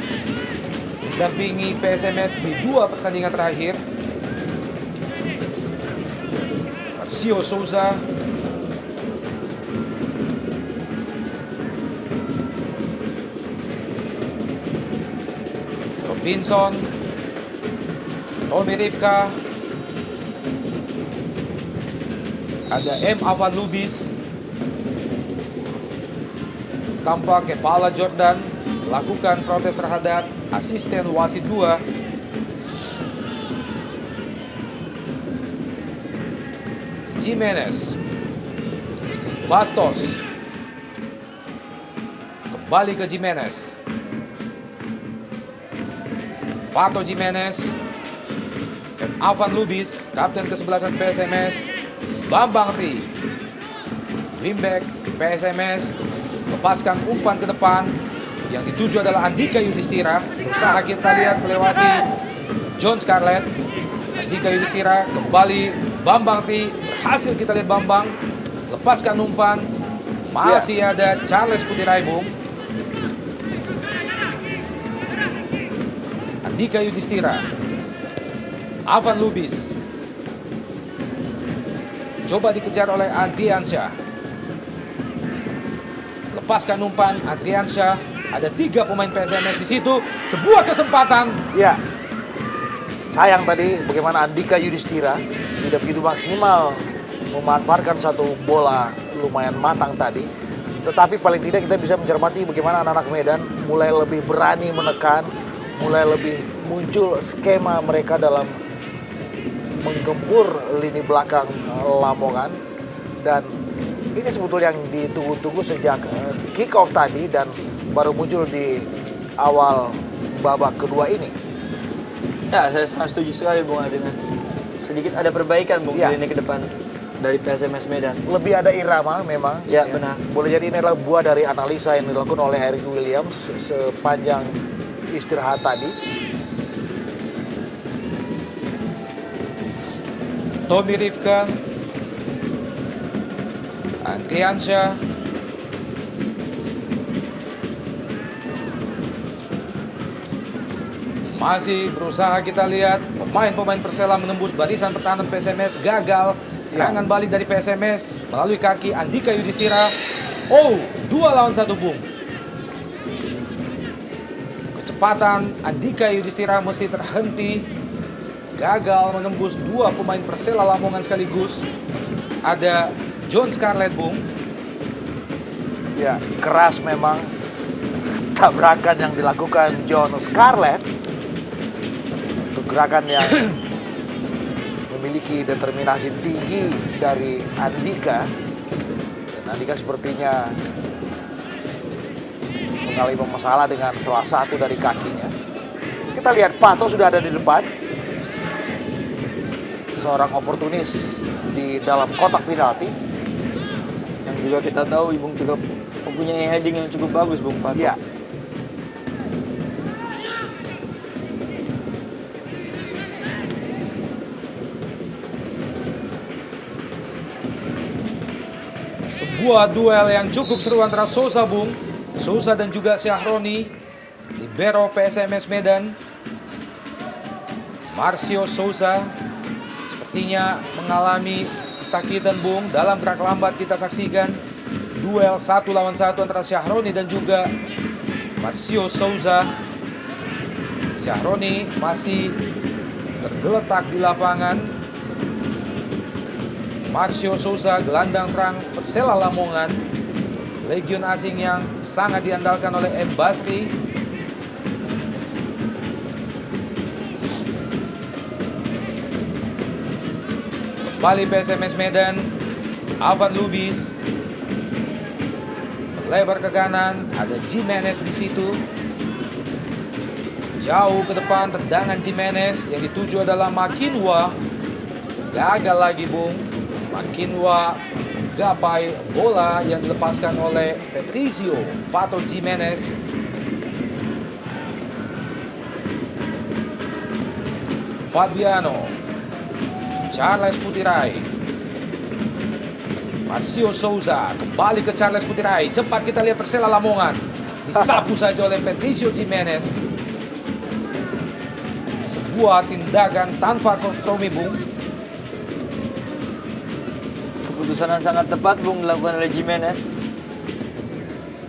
mendampingi PSMS di 2 pertandingan terakhir. Marcio Souza. Robinson. Tommy Rifka. Ada M. Avan Lubis. Tampak kepala Jordan melakukan protes terhadap asisten wasit 2. Jimenez. Bastos. Kembali ke Jimenez. Pato Jimenez. Avan Lubis, kapten ke-11 PSMS. Bambang Tri. Wingback PSMS lepaskan umpan ke depan. Yang dituju adalah Andika Yudhistira. Berusaha kita lihat melewati John Scarlett. Andika Yudhistira kembali. Bambang Tri berhasil kita lihat Bambang lepaskan umpan. Masih ada Charles Putiraibung. Andika Yudhistira. Avan Lubis. Coba dikejar oleh Adriansyah. Lepaskan umpan Adriansyah. Ada 3 pemain PSMS di situ. Sebuah kesempatan. Ya, sayang tadi bagaimana Andika Yudhistira tidak begitu maksimal memanfaatkan satu bola lumayan matang tadi. Tetapi paling tidak kita bisa mencermati bagaimana anak-anak Medan mulai lebih berani menekan, mulai lebih muncul skema mereka dalam menggempur lini belakang Lamongan. Dan ini sebetulnya yang ditunggu-tunggu sejak kick off tadi dan baru muncul di awal babak kedua ini. Ya, saya sangat setuju sekali Bung dengan sedikit ada perbaikan Bung Ya. ini ke depan dari PSMS Medan. Lebih ada irama memang. Ya, benar. Boleh jadi ini adalah buah dari analisa yang dilakukan oleh Eric Williams sepanjang istirahat tadi. Tommy Rifka. Andriansyah. Masih berusaha kita lihat pemain-pemain Persela menembus barisan pertahanan PSMS. Gagal. Serangan balik dari PSMS melalui kaki Andika Yudhistira. Oh, 2 lawan 1 Bung. Kecepatan Andika Yudhistira mesti terhenti. Gagal menembus 2 pemain Persela Lamongan sekaligus. Ada John Scarlett, Bung. Ya, keras memang tabrakan yang dilakukan John Scarlett. Untuk gerakan yang memiliki determinasi tinggi dari Andika. Dan Andika sepertinya mengalami masalah dengan salah satu dari kakinya. Kita lihat Pato sudah ada di depan. Seorang oportunis di dalam kotak penalti. Yang juga kita tahu Bung juga mempunyai heading yang cukup bagus Bung Pato. Ya, Sebuah duel yang cukup seru antara Sousa, Bung. Sousa dan juga Syahroni, libero PSMS Medan. Marcio Sousa sepertinya mengalami kesakitan, Bung. Dalam gerak lambat kita saksikan duel 1 lawan 1 antara Syahroni dan juga Marcio Sousa. Syahroni masih tergeletak di lapangan. Marcio Sousa, gelandang serang Persela Lamongan, legion asing yang sangat diandalkan oleh M. Basri. Kembali PSMS Medan, Avan Lubis melebar ke kanan, ada Jimenez di situ. Jauh ke depan tendangan Jimenez, yang dituju adalah Makinwa. Gagal lagi, Bung. Makinwa gapai bola yang dilepaskan oleh Patricio Pato Jimenez. Fabiano, Charles Putirai, Marcio Sousa kembali ke Charles Putirai. Cepat kita lihat Persela Lamongan, disapu saja oleh Patricio Jimenez. Sebuah tindakan tanpa kompromi, Bung. Keputusan yang sangat tepat Bung dilakukan oleh Jimenez.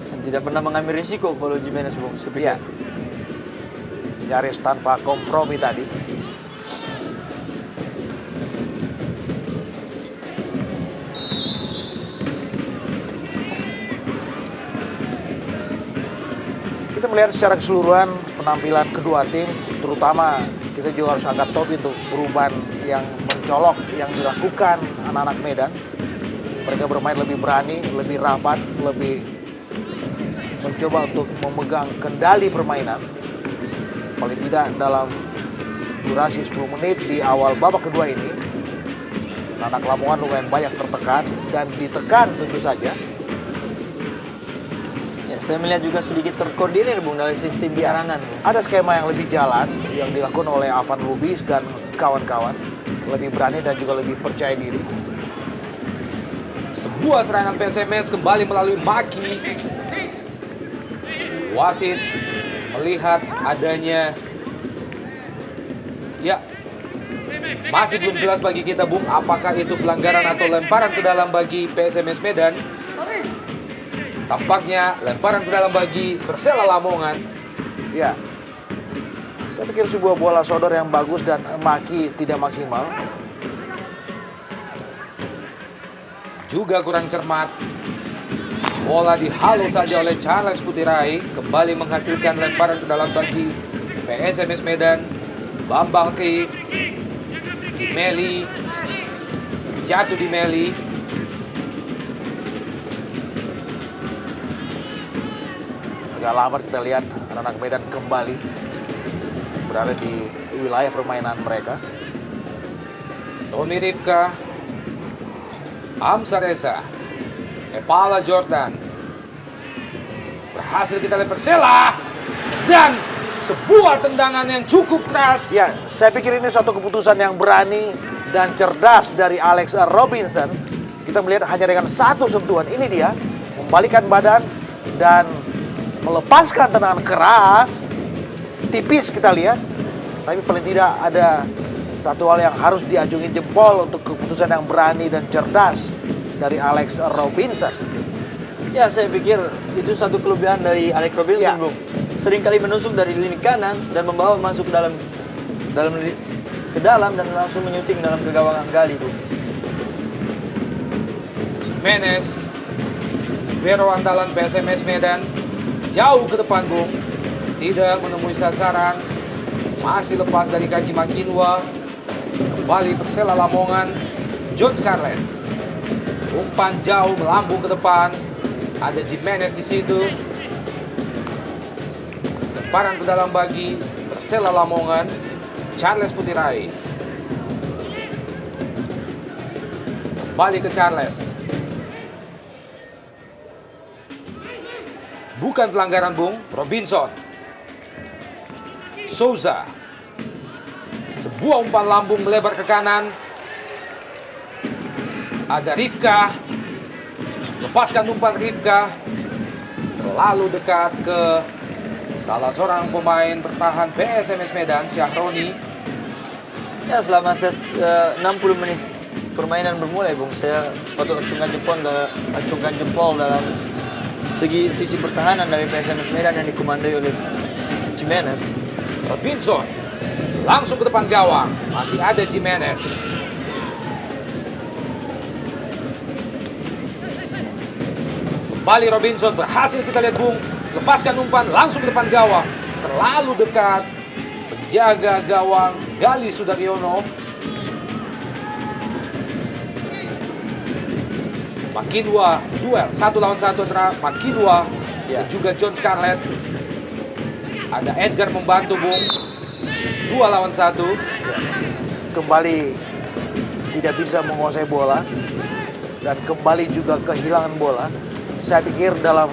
Dan tidak pernah mengambil risiko kalau Jimenez Bung. Saya pikir. ya. Nyaris tanpa kompromi tadi. Kita melihat secara keseluruhan penampilan kedua tim, terutama kita juga harus angkat topi untuk perubahan yang mencolok yang dilakukan anak-anak Medan. Mereka bermain lebih berani, lebih rapat, lebih mencoba untuk memegang kendali permainan. Paling tidak dalam durasi 10 menit di awal babak kedua ini, anak Lamongan lumayan banyak tertekan dan ditekan tentu saja. Ya, saya melihat juga sedikit terkoordinir Bung dari sisi biarangan. Ada skema yang lebih jalan yang dilakukan oleh Avan Lubis dan kawan-kawan. Lebih berani dan juga lebih percaya diri. Sebuah serangan PSMS kembali melalui Maki. Wasit melihat adanya, ya, masih belum jelas bagi kita, Bung, apakah itu pelanggaran atau lemparan ke dalam bagi PSMS Medan. Tampaknya lemparan ke dalam bagi Persela Lamongan. Ya, saya pikir sebuah bola sodor yang bagus dan Maki tidak maksimal. Juga kurang cermat. Bola dihalau saja oleh Charles Putirai. Kembali menghasilkan lemparan ke dalam bagi PSMS Medan. Bambang Tri di Meli, jatuh di Meli. Agak lambat kita lihat anak-anak Medan kembali berada di wilayah permainan mereka. Tommy Rifka, Amsa Reza, Epala Jordan. Berhasil kita lihat Persela. Dan sebuah tendangan yang cukup keras. Ya, saya pikir ini suatu keputusan yang berani dan cerdas dari Alex Robinson. Kita melihat hanya dengan satu sentuhan. Ini dia, membalikan badan dan melepaskan tendangan keras. Tipis kita lihat. Tapi paling tidak ada satu hal yang harus diacungi jempol untuk keputusan yang berani dan cerdas dari Alex Robinson. Ya, saya pikir itu satu kelebihan dari Alex Robinson, Ya. Bung. Sering kali menusuk dari lini kanan dan membawa masuk ke dalam dan langsung menyuting dalam ke gawang Gali, Bung. Jimenez, libero andalan PSMS Medan, jauh ke depan Bung, tidak menemui sasaran, masih lepas dari kaki Makinwa. Kembali Persela Lamongan, John Scarlett, umpan jauh melambung ke depan, ada Jimenez di situ. Lemparan ke dalam bagi Persela Lamongan, Charles Putirai. Kembali ke Charles. Bukan pelanggaran Bung, Robinson. Souza. Sebuah umpan lambung melebar ke kanan. Ada Rifka. Lepaskan umpan Rifka. Terlalu dekat ke salah seorang pemain bertahan PSMS Medan, Syahroni. Ya, selama 60 menit permainan bermulai, Bung, saya patut acungkan jempol dalam sisi pertahanan dari PSMS Medan yang dikomandoi oleh Jimenez. Robinson langsung ke depan gawang, masih ada Jimenez. Kembali Robinson, berhasil kita lihat Bung, lepaskan umpan langsung ke depan gawang, terlalu dekat. Penjaga gawang Gali Sudaryono. Makinwa, duel 1 lawan 1 antara Makinwa dan juga John Scarlett. Ada Edgar membantu Bung, 2 lawan 1. Kembali tidak bisa menguasai bola dan kembali juga kehilangan bola. Saya pikir dalam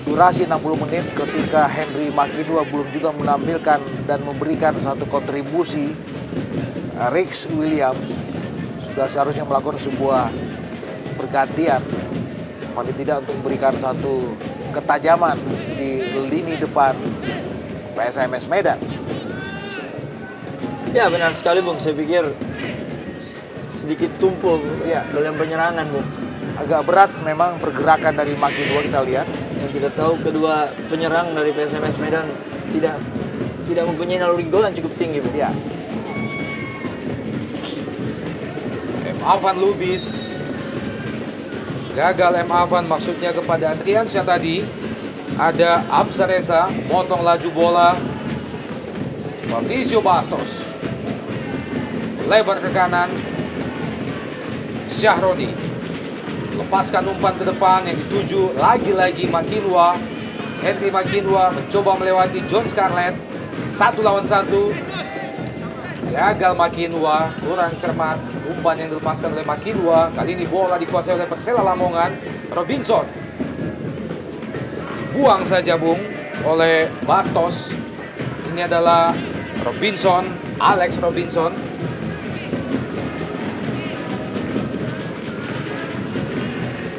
durasi 60 menit ketika Henry Makinwa belum juga menampilkan dan memberikan satu kontribusi, Rix Williams sudah seharusnya melakukan sebuah pergantian, paling tidak untuk memberikan satu ketajaman di lini depan PSMS Medan. Ya, benar sekali Bung, saya pikir sedikit tumpul ya dalam penyerangan Bung. Agak berat memang pergerakan dari Makinwa kita lihat. Yang kita tahu kedua penyerang dari PSMS Medan tidak mempunyai naluri gol yang cukup tinggi Bung. Ya, Avan Lubis. Gagal Avan, maksudnya kepada Andriansyah tadi. Ada Amsaresa, motong laju bola. Fabrizio Bastos. Lebar ke kanan. Syahroni. Lepaskan umpan ke depan yang dituju lagi-lagi Makinwa. Henry Makinwa mencoba melewati John Scarlett. 1 lawan 1. Gagal Makinwa, kurang cermat umpan yang dilepaskan oleh Makinwa. Kali ini bola dikuasai oleh Persela Lamongan. Robinson dibuang saja Bung oleh Bastos. Ini adalah Robinson, Alex Robinson.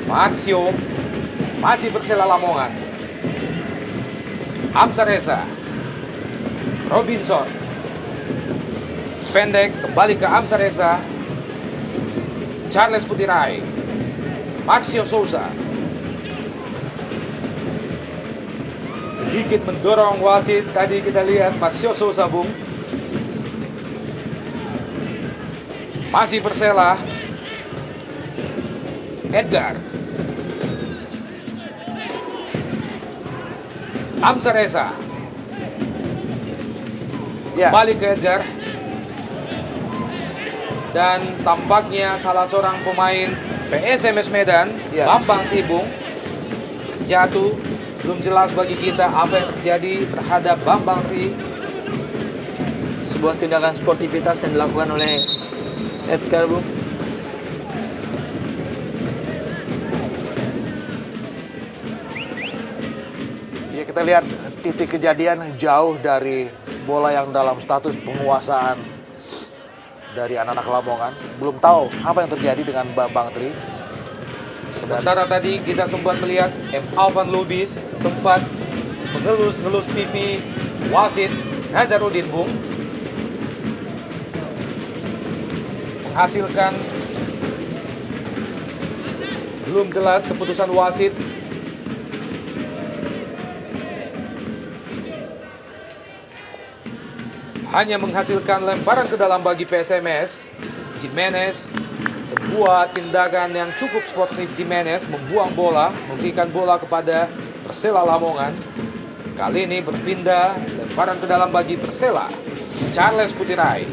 Marcio, masih Persela Lamongan. Amsaresa, Robinson, pendek, kembali ke Amsaresa. Charles Putirai, Marcio Souza. Sedikit mendorong wasit, tadi kita lihat Marcio Souza Bung. Masih Persela. Edgar. Amsaresa. ya. Kembali ke Edgar. Dan tampaknya salah seorang pemain PSMS Medan, Ya. Bambang Tribung, jatuh. Belum jelas bagi kita apa yang terjadi terhadap Bambang Tri. Sebuah tindakan sportivitas yang dilakukan oleh Edgar Bung. Ya, kita lihat titik kejadian jauh dari bola yang dalam status penguasaan dari anak-anak Lamongan. Belum tahu apa yang terjadi dengan Bambang Tri. Sementara tadi kita sempat melihat Avan Lubis sempat mengelus-ngelus pipi wasit Nazarudin Bung. Menghasilkan belum jelas keputusan wasit. Hanya menghasilkan lemparan ke dalam bagi PSMS. Jimenez Sebuah tindakan yang cukup sportif Jimenez membuang bola, memberikan bola kepada Persela Lamongan. Kali ini berpindah, lemparan ke dalam bagi Persela. Charles Putirai.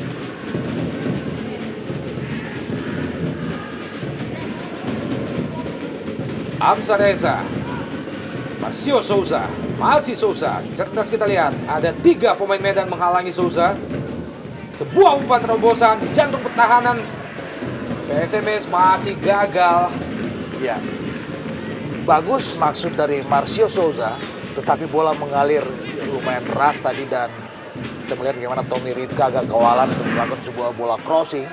Amsa Reza. Marcio Souza. Masih Souza. Cerdas kita lihat. Ada 3 pemain Medan menghalangi Souza. Sebuah umpan terobosan di jantung pertahanan. PSMS masih gagal. Ya, bagus maksud dari Marcio Souza, tetapi bola mengalir lumayan deras tadi dan kita melihat bagaimana Tommy Rifka agak kewalan untuk melakukan sebuah bola crossing.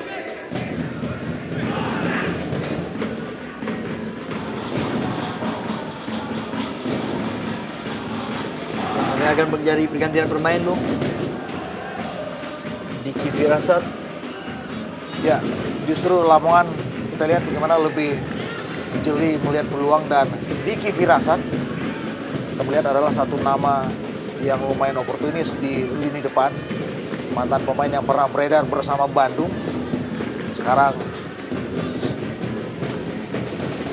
Yang akan menjadi pergantian bermain, Bung. Diki Firasat. Ya, justru Lamongan kita lihat bagaimana lebih jeli melihat peluang dan Diki Firasat kita melihat adalah satu nama yang lumayan oportunis di lini depan. Mantan pemain yang pernah beredar bersama Bandung. Sekarang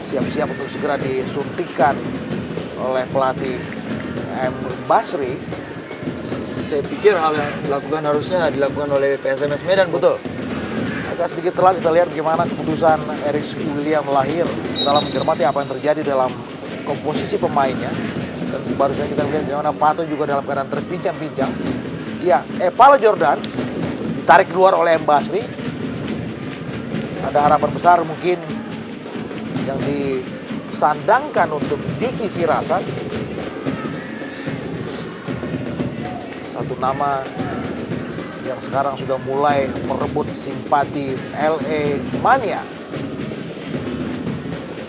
siap-siap untuk segera disuntikan oleh pelatih M. Basri. Saya pikir hal yang harusnya dilakukan oleh PSMS Medan, Bung. Betul. Agak sedikit telat kita lihat bagaimana keputusan Eric William lahir dalam mencermati apa yang terjadi dalam komposisi pemainnya. Dan baru saja kita lihat bagaimana Pato juga dalam keadaan terpincang-pincang. Ya, Epala Jordan ditarik keluar oleh M. Basri. Ada harapan besar mungkin yang disandangkan untuk Diki Firasat. Satu nama yang sekarang sudah mulai merebut simpati LA Mania.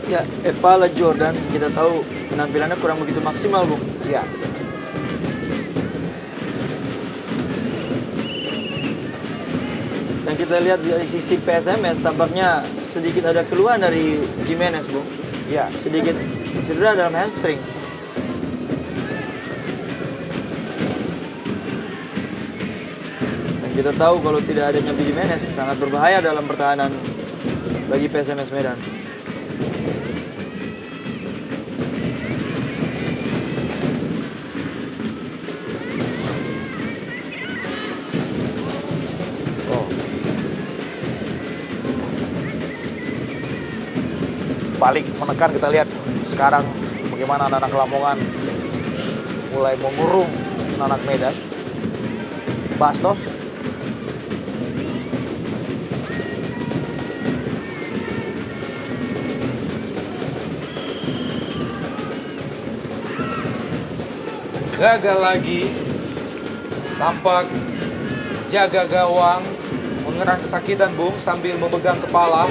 Ya, Epala Jordan kita tahu penampilannya kurang begitu maksimal, Bung. Ya, Dan kita lihat dari sisi PSMS tampaknya sedikit ada keluhan dari Jimenez, Bung. ya. Sedikit cedera dalam hamstring. Dan kita tahu kalau tidak adanya Jimenez sangat berbahaya dalam pertahanan bagi PSMS Medan. Oh. Balik menekan kita lihat sekarang bagaimana anak-anak Lamongan mulai mengurung anak Medan. Bastos. Gagal lagi. Tampak jaga gawang mengerang kesakitan, Bung, sambil memegang kepala.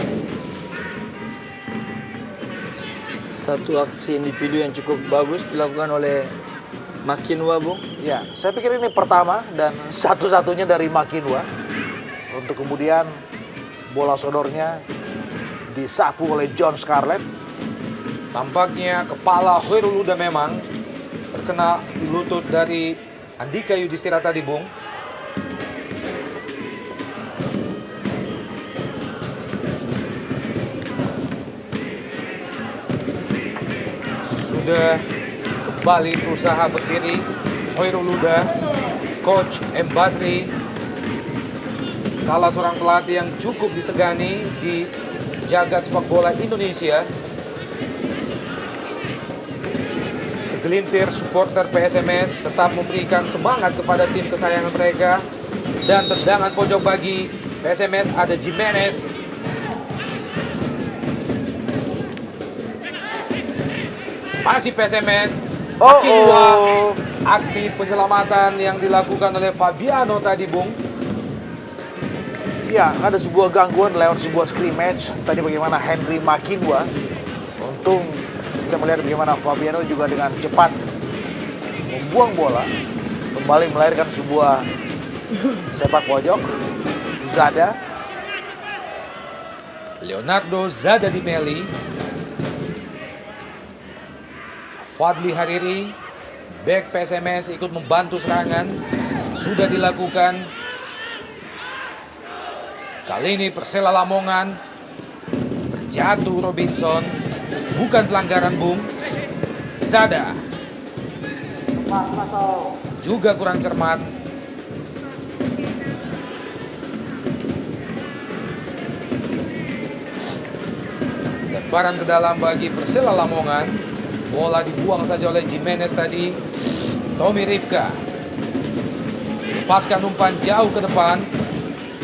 Satu aksi individu yang cukup bagus dilakukan oleh Makinwa, Bung. Ya, saya pikir ini pertama dan satu-satunya dari Makinwa. Untuk kemudian bola sodornya disapu oleh John Scarlett. Tampaknya kepala Hoirul Huda memang terkena lutut dari Andika Yudhistira tadi, Bung. Sudah kembali berusaha berdiri Hoirul Huda. Coach M. Basri, salah seorang pelatih yang cukup disegani di jagat sepak bola Indonesia. Segelintir supporter PSMS tetap memberikan semangat kepada tim kesayangan mereka. Dan tendangan pojok bagi PSMS ada Jimenez. Masih PSMS. Makinwa. Aksi penyelamatan yang dilakukan oleh Fabiano tadi, Bung. Ya, ada sebuah gangguan lewat sebuah scrimmage. Tadi bagaimana Henry Makinwa. Untung kita melihat bagaimana Fabiano juga dengan cepat membuang bola. Kembali melahirkan sebuah sepak pojok. Zada. Leonardo Zada di Meli. Fadli Hariri, bek PSMS, ikut membantu serangan. Sudah dilakukan. Kali ini Persela Lamongan Jatuh Robinson. Bukan pelanggaran, Bung. Zada. Juga kurang cermat. Lemparan ke dalam bagi Persela Lamongan. Bola dibuang saja oleh Jimenez tadi. Tommy Rifka. Lepaskan umpan jauh ke depan.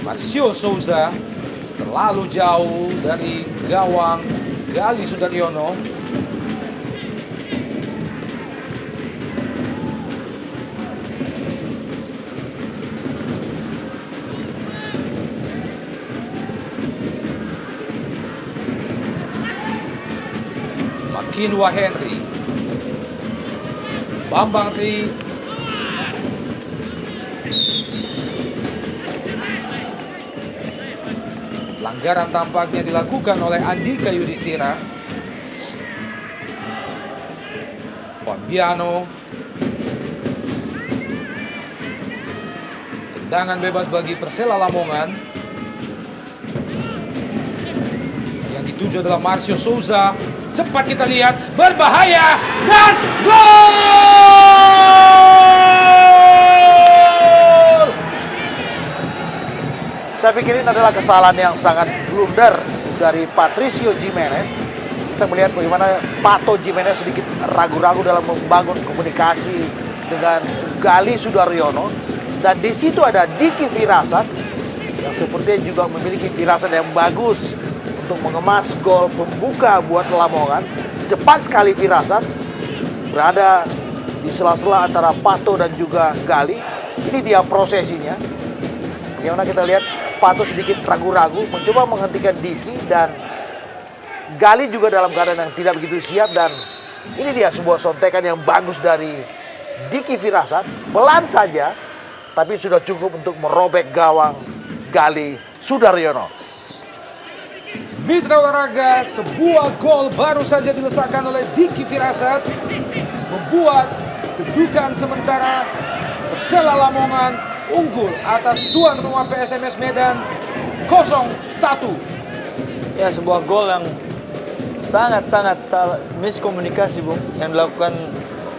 Marcio Souza. Terlalu jauh dari gawang Gali Sudaryono. Makinwa Henry. Bambang Tri. Pelanggaran tampaknya dilakukan oleh Andika Yudhistira. Fabiano. Tendangan bebas bagi Persela Lamongan. Yang dituju adalah Marcio Souza. Cepat kita lihat, berbahaya dan gol! Saya pikir ini adalah kesalahan yang sangat blunder dari Patricio Jimenez. Kita melihat bagaimana Pato Jimenez sedikit ragu-ragu dalam membangun komunikasi dengan Gali Sudaryono. Dan di situ ada Diki Firasat yang sepertinya juga memiliki firasat yang bagus untuk mengemas gol pembuka buat Lamongan. Cepat sekali Firasat, berada di sela-sela antara Pato dan juga Gali. Ini dia prosesinya. Bagaimana kita lihat Pato sedikit ragu-ragu mencoba menghentikan Diki, dan Gali juga dalam keadaan yang tidak begitu siap. Dan ini dia sebuah sontekan yang bagus dari Diki Firasat. Pelan saja, tapi sudah cukup untuk merobek gawang Gali Sudaryono. Mitra olahraga, sebuah gol baru saja dilesakkan oleh Diki Firasat, membuat kedudukan sementara Persela Lamongan unggul atas tuan rumah PSMS Medan 0-1. Ya, sebuah gol yang sangat-sangat miskomunikasi, Bung, yang dilakukan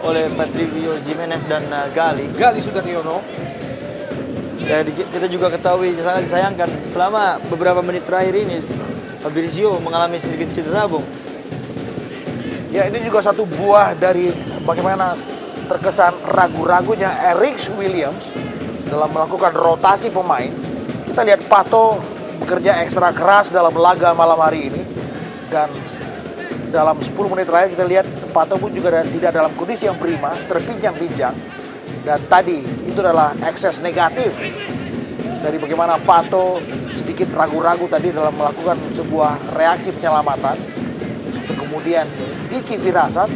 oleh Patricio Jimenez dan Gali Sudaryono. Ya, kita juga ketahui, sangat disayangkan selama beberapa menit terakhir ini Fabrizio mengalami sedikit cedera, Bung. Ya, ini juga satu buah dari bagaimana terkesan ragu-ragunya Eric Williams dalam melakukan rotasi pemain. Kita lihat Pato bekerja ekstra keras dalam laga malam hari ini. Dan dalam 10 menit terakhir kita lihat Pato pun juga tidak dalam kondisi yang prima, terpincang-pincang. Dan tadi itu adalah ekses negatif dari bagaimana Pato sedikit ragu-ragu tadi dalam melakukan sebuah reaksi penyelamatan. Untuk kemudian Diki Firasat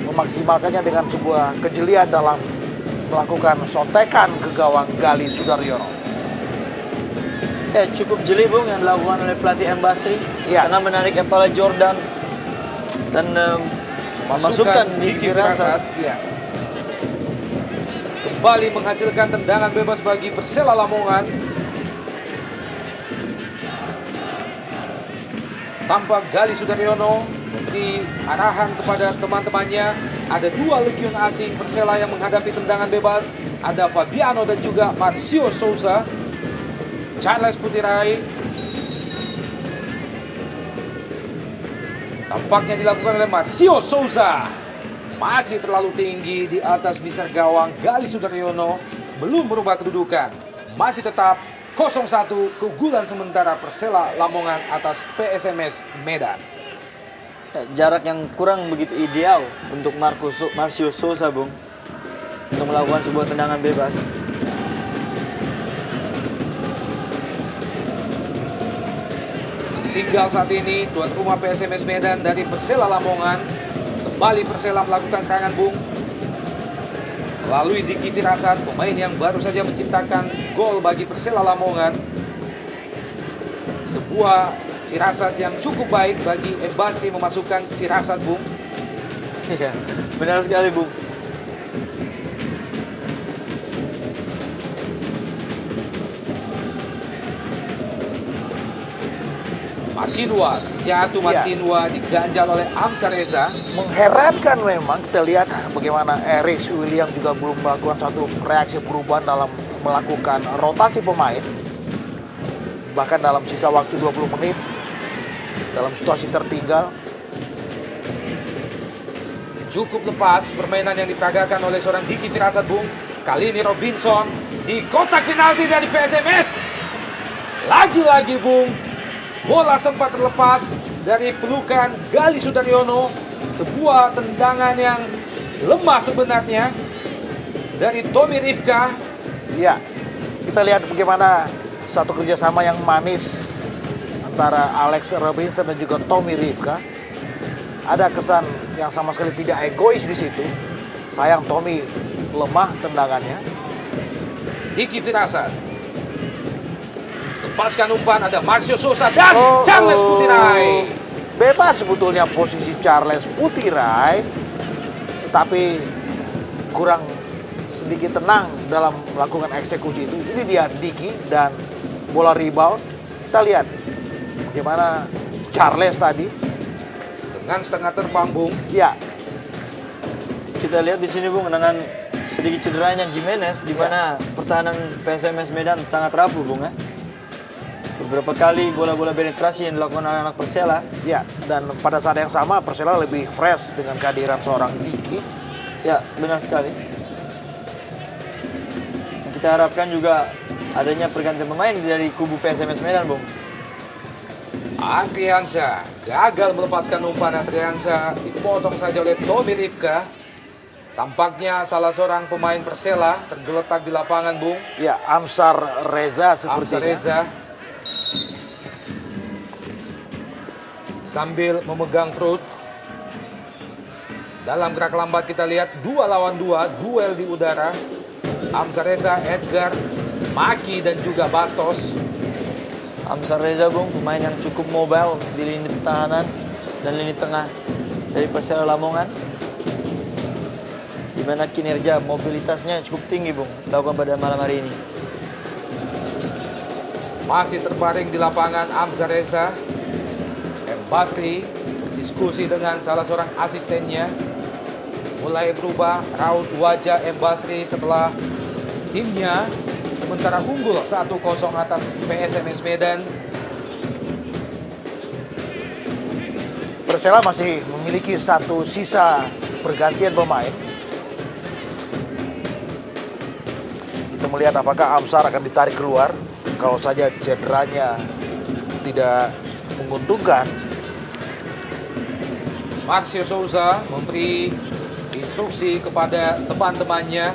memaksimalkannya dengan sebuah kejelian dalam melakukan sontekan ke gawang Gali Sudaryono. Ya, cukup jeli, Bung, yang dilakukan oleh pelatih M. Basri. Ya. Karena menarik kepala Jordan dan masukkan Diki Firasat. Ya. Kembali menghasilkan tendangan bebas bagi Persela Lamongan. Tampak Gali Sudaryono memberi arahan kepada teman-temannya. Ada dua legion asing Persela yang menghadapi tendangan bebas. Ada Fabiano dan juga Marcio Souza. Charles Putirai. Tampaknya dilakukan oleh Marcio Souza. Masih terlalu tinggi di atas mister gawang Gali Sudaryono. Belum berubah kedudukan. Masih tetap 0-1 keunggulan sementara Persela Lamongan atas PSMS Medan. Jarak yang kurang begitu ideal untuk Marcio Souza, Bung, untuk melakukan sebuah tendangan bebas. Tinggal saat ini tuan rumah PSMS Medan dari Persela Lamongan. Kembali Persela melakukan serangan, Bung, melalui Diki Firasat, pemain yang baru saja menciptakan gol bagi Persela Lamongan. Sebuah firasat yang cukup baik bagi M. Basri memasukkan Firasat, Bung. Iya, benar sekali, Bung. Makinwa, jatuh Makinwa diganjal oleh Amsar Reza. Mengherankan memang, kita lihat bagaimana Eric William juga belum melakukan satu reaksi perubahan dalam melakukan rotasi pemain. Bahkan dalam sisa waktu 20 menit, dalam situasi tertinggal. Cukup lepas permainan yang diperagakan oleh seorang Diki Firasat, Bung. Kali ini Robinson di kotak penalti dari PSMS. Lagi-lagi, Bung, bola sempat terlepas dari pelukan Gali Sudaryono. Sebuah tendangan yang lemah sebenarnya dari Tommy Rifka. Ya, kita lihat bagaimana satu kerjasama yang manis antara Alex Robinson dan juga Tommy Rifka. Ada kesan yang sama sekali tidak egois di situ. Sayang Tommy lemah tendangannya. Diki Firasat lepaskan umpan, ada Marcio Sosa dan Charles Putirai. Bebas sebetulnya posisi Charles Putirai, tetapi kurang sedikit tenang dalam melakukan eksekusi itu. Ini dia Diki dan bola rebound. Kita lihat bagaimana Charles tadi. Dengan setengah terbang, Bung. Ya, Kita lihat di sini Bung dengan sedikit cederanya Jimenez, di mana pertahanan PSMS Medan sangat rapuh Bung ya. Beberapa kali bola-bola penetrasi yang dilakukan anak-anak Persela. ya, dan pada saat yang sama Persela lebih fresh dengan kehadiran seorang Diki. Ya, benar sekali. Yang kita harapkan juga adanya pergantian pemain dari kubu PSMS Medan, Bung. Andriansa gagal melepaskan umpan. Andriansa dipotong saja oleh Tommy Rifka. Tampaknya salah seorang pemain Persela tergeletak di lapangan, Bung. Ya, Amsar Reza sepertinya. Amsar Reza sambil memegang perut. Dalam gerak lambat kita lihat 2 lawan 2 duel di udara. Amsar Reza, Edgar, Maki dan juga Bastos. Amsar Reza, Bung, pemain yang cukup mobile di lini pertahanan dan lini tengah dari Persela Lamongan. Di mana kinerja mobilitasnya cukup tinggi, Bung, dilakukan pada malam hari ini. Masih terbaring di lapangan Amsar Reza. M. Basri berdiskusi dengan salah seorang asistennya. Mulai berubah raut wajah M. Basri setelah timnya sementara unggul 1-0 atas PSMS Medan. Persela masih memiliki satu sisa pergantian pemain. Kita melihat apakah Amsar akan ditarik keluar. Kalau saja cederanya tidak menguntungkan. Marcio Souza memberi instruksi kepada teman-temannya.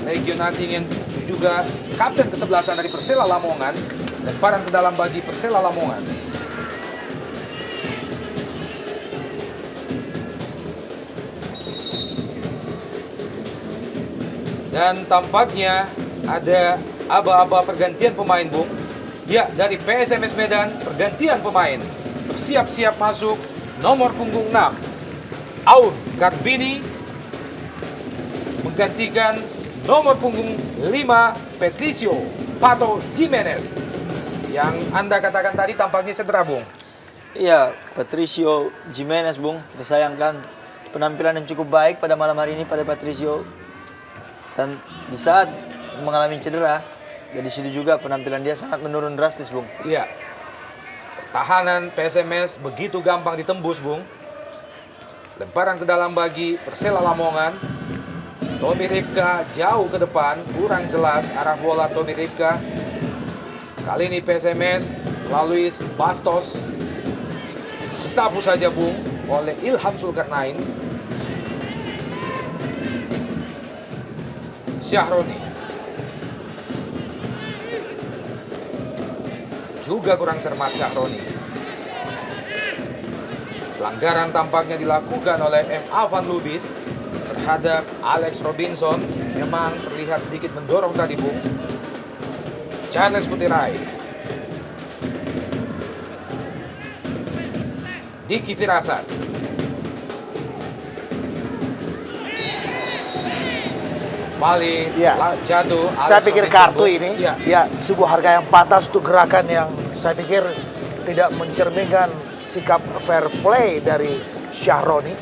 Legion asing yang juga kapten kesebelasan dari Persela Lamongan. Lemparan ke dalam bagi Persela Lamongan. Dan tampaknya ada aba-aba pergantian pemain, Bung. Ya, dari PSMS Medan pergantian pemain. Bersiap-siap masuk nomor punggung 6. Aun Karbini menggantikan nomor punggung 5 Patricio Pato Jimenez. Yang Anda katakan tadi tampaknya cedera, Bung. Iya, Patricio Jimenez, Bung. Kita sayangkan penampilan yang cukup baik pada malam hari ini pada Patricio. Dan di saat mengalami cedera, dari situ juga penampilan dia sangat menurun drastis, Bung. Iya. Pertahanan PSMS begitu gampang ditembus, Bung. Lemparan ke dalam bagi Persela Lamongan. Tommy Rifka jauh ke depan, kurang jelas arah bola Tommy Rifka. Kali ini PSMS melalui Bastos. Sapu saja, Bung, oleh Ilham Zulkarnain. Syahroni juga kurang cermat. Syahroni, pelanggaran tampaknya dilakukan oleh M. Avan Lubis terhadap Alex Robinson. Memang terlihat sedikit mendorong tadi, Bung. Charles Putirai, Diki Firasat Kembali Ya. jatuh. Saya Alex pikir Robinson, kartu Bung. ini Ya. ya sebuah harga yang pantas untuk gerakan yang saya pikir tidak mencerminkan sikap fair play dari Syahroni.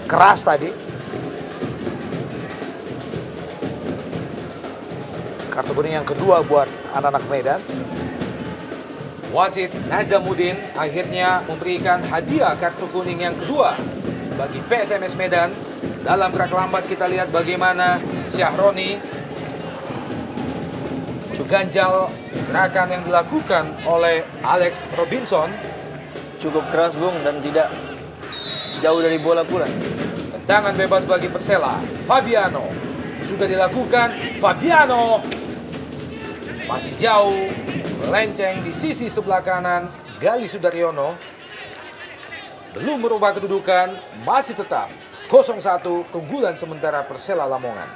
Keras tadi. Kartu kuning yang kedua buat anak-anak Medan. Wasit Nazamuddin akhirnya memberikan hadiah kartu kuning yang kedua bagi PSMS Medan. Dalam gerak lambat kita lihat bagaimana Syahroni ganjal gerakan yang dilakukan oleh Alex Robinson. Cukup keras Bung dan tidak jauh dari bola pula. Tendangan bebas bagi Persela. Fabiano sudah dilakukan. Fabiano masih jauh, melenceng di sisi sebelah kanan. Gali Sudaryono belum merubah kedudukan, masih tetap 0-1 keunggulan sementara Persela Lamongan.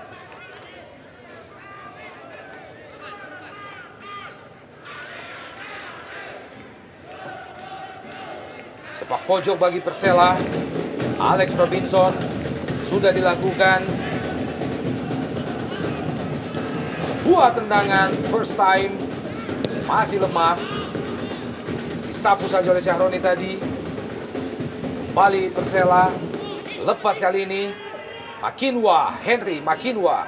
Sepak pojok bagi Persela. Alex Robinson sudah dilakukan. Sebuah tendangan first time, masih lemah, disapu saja oleh Syahroni tadi. Kembali Persela, lepas kali ini Makinwa, Henry Makinwa,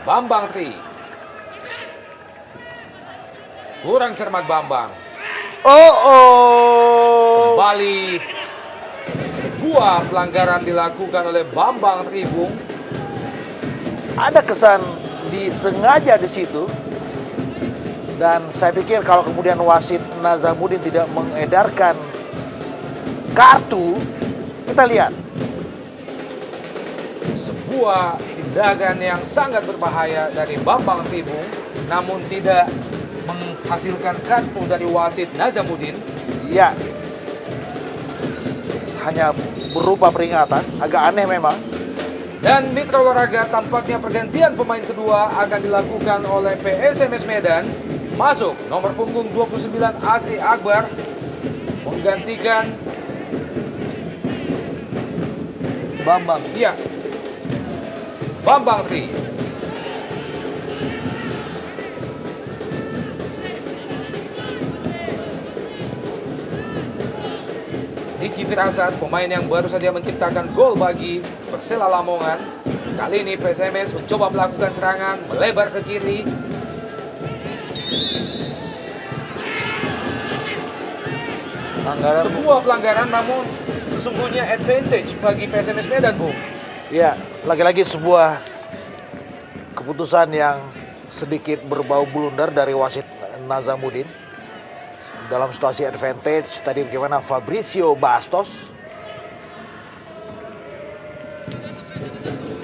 Bambang Tri. Kurang cermat Bambang. Kembali sebuah pelanggaran dilakukan oleh Bambang Tri, Bung. Ada kesan disengaja di situ. Dan saya pikir kalau kemudian wasit Nazamuddin tidak mengedarkan kartu, kita lihat. Sebuah tindakan yang sangat berbahaya dari Bambang Tri, Bung, namun tidak menghasilkan kartu dari wasit Nazamuddin. Ya, hanya berupa peringatan, agak aneh memang. Dan mitra olahraga tampaknya pergantian pemain kedua akan dilakukan oleh PSMS Medan. Masuk nomor punggung 29 Asri Akbar menggantikan Bambang. Iya, Bambang Tri. Diki Firasat, pemain yang baru saja menciptakan gol bagi Persela Lamongan. Kali ini PSMS mencoba melakukan serangan, melebar ke kiri. Pelanggaran. Sebuah pelanggaran namun sesungguhnya advantage bagi PSMS Medan, Bung. Ya, lagi-lagi sebuah keputusan yang sedikit berbau blunder dari wasit Nazamuddin. Dalam situasi advantage tadi bagaimana Fabrizio Bastos.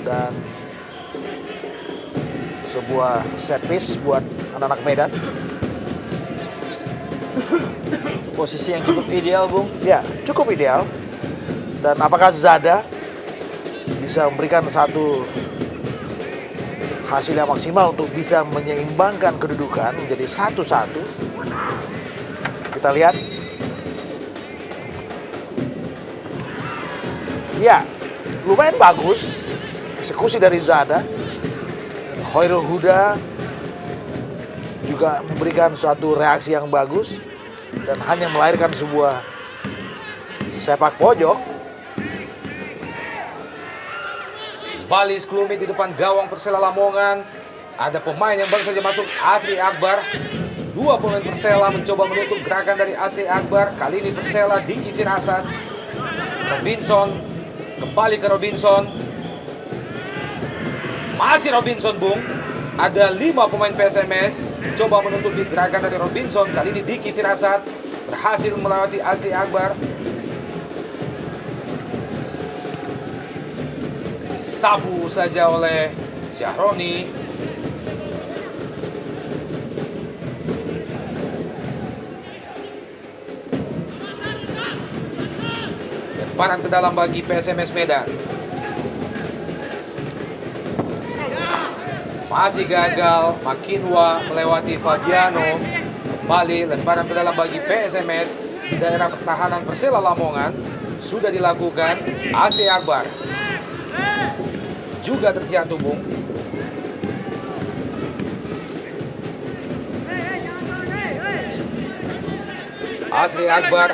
Dan sebuah set piece buat anak-anak Medan. Posisi yang cukup ideal Bung. Ya, cukup ideal. Dan apakah Zada bisa memberikan satu hasil yang maksimal untuk bisa menyeimbangkan kedudukan menjadi 1-1? Kita lihat. Ya, lumayan bagus eksekusi dari Zada. Dan Khairul Huda juga memberikan suatu reaksi yang bagus dan hanya melahirkan sebuah sepak pojok. Bali sekelumit di depan gawang Persela Lamongan. Ada pemain yang baru saja masuk, Asri Akbar. Dua pemain Persela mencoba menutup gerakan dari Asri Akbar. Kali ini Persela, Diki Firasat. Robinson, kembali ke Robinson. Masih Robinson, Bung. Ada 5 pemain PSMS coba menutupi gerakan dari Robinson. Kali ini Diki Firasat berhasil melewati Asri Akbar. Disapu saja oleh Syahroni. Lemparan ke dalam bagi PSMS Medan. Masih gagal, Makinwa melewati Fabiano. Kembali lemparan ke dalam bagi PSMS di daerah pertahanan Persela Lamongan. Sudah dilakukan Asri Akbar. juga terjatuh, Bung. Asri Akbar,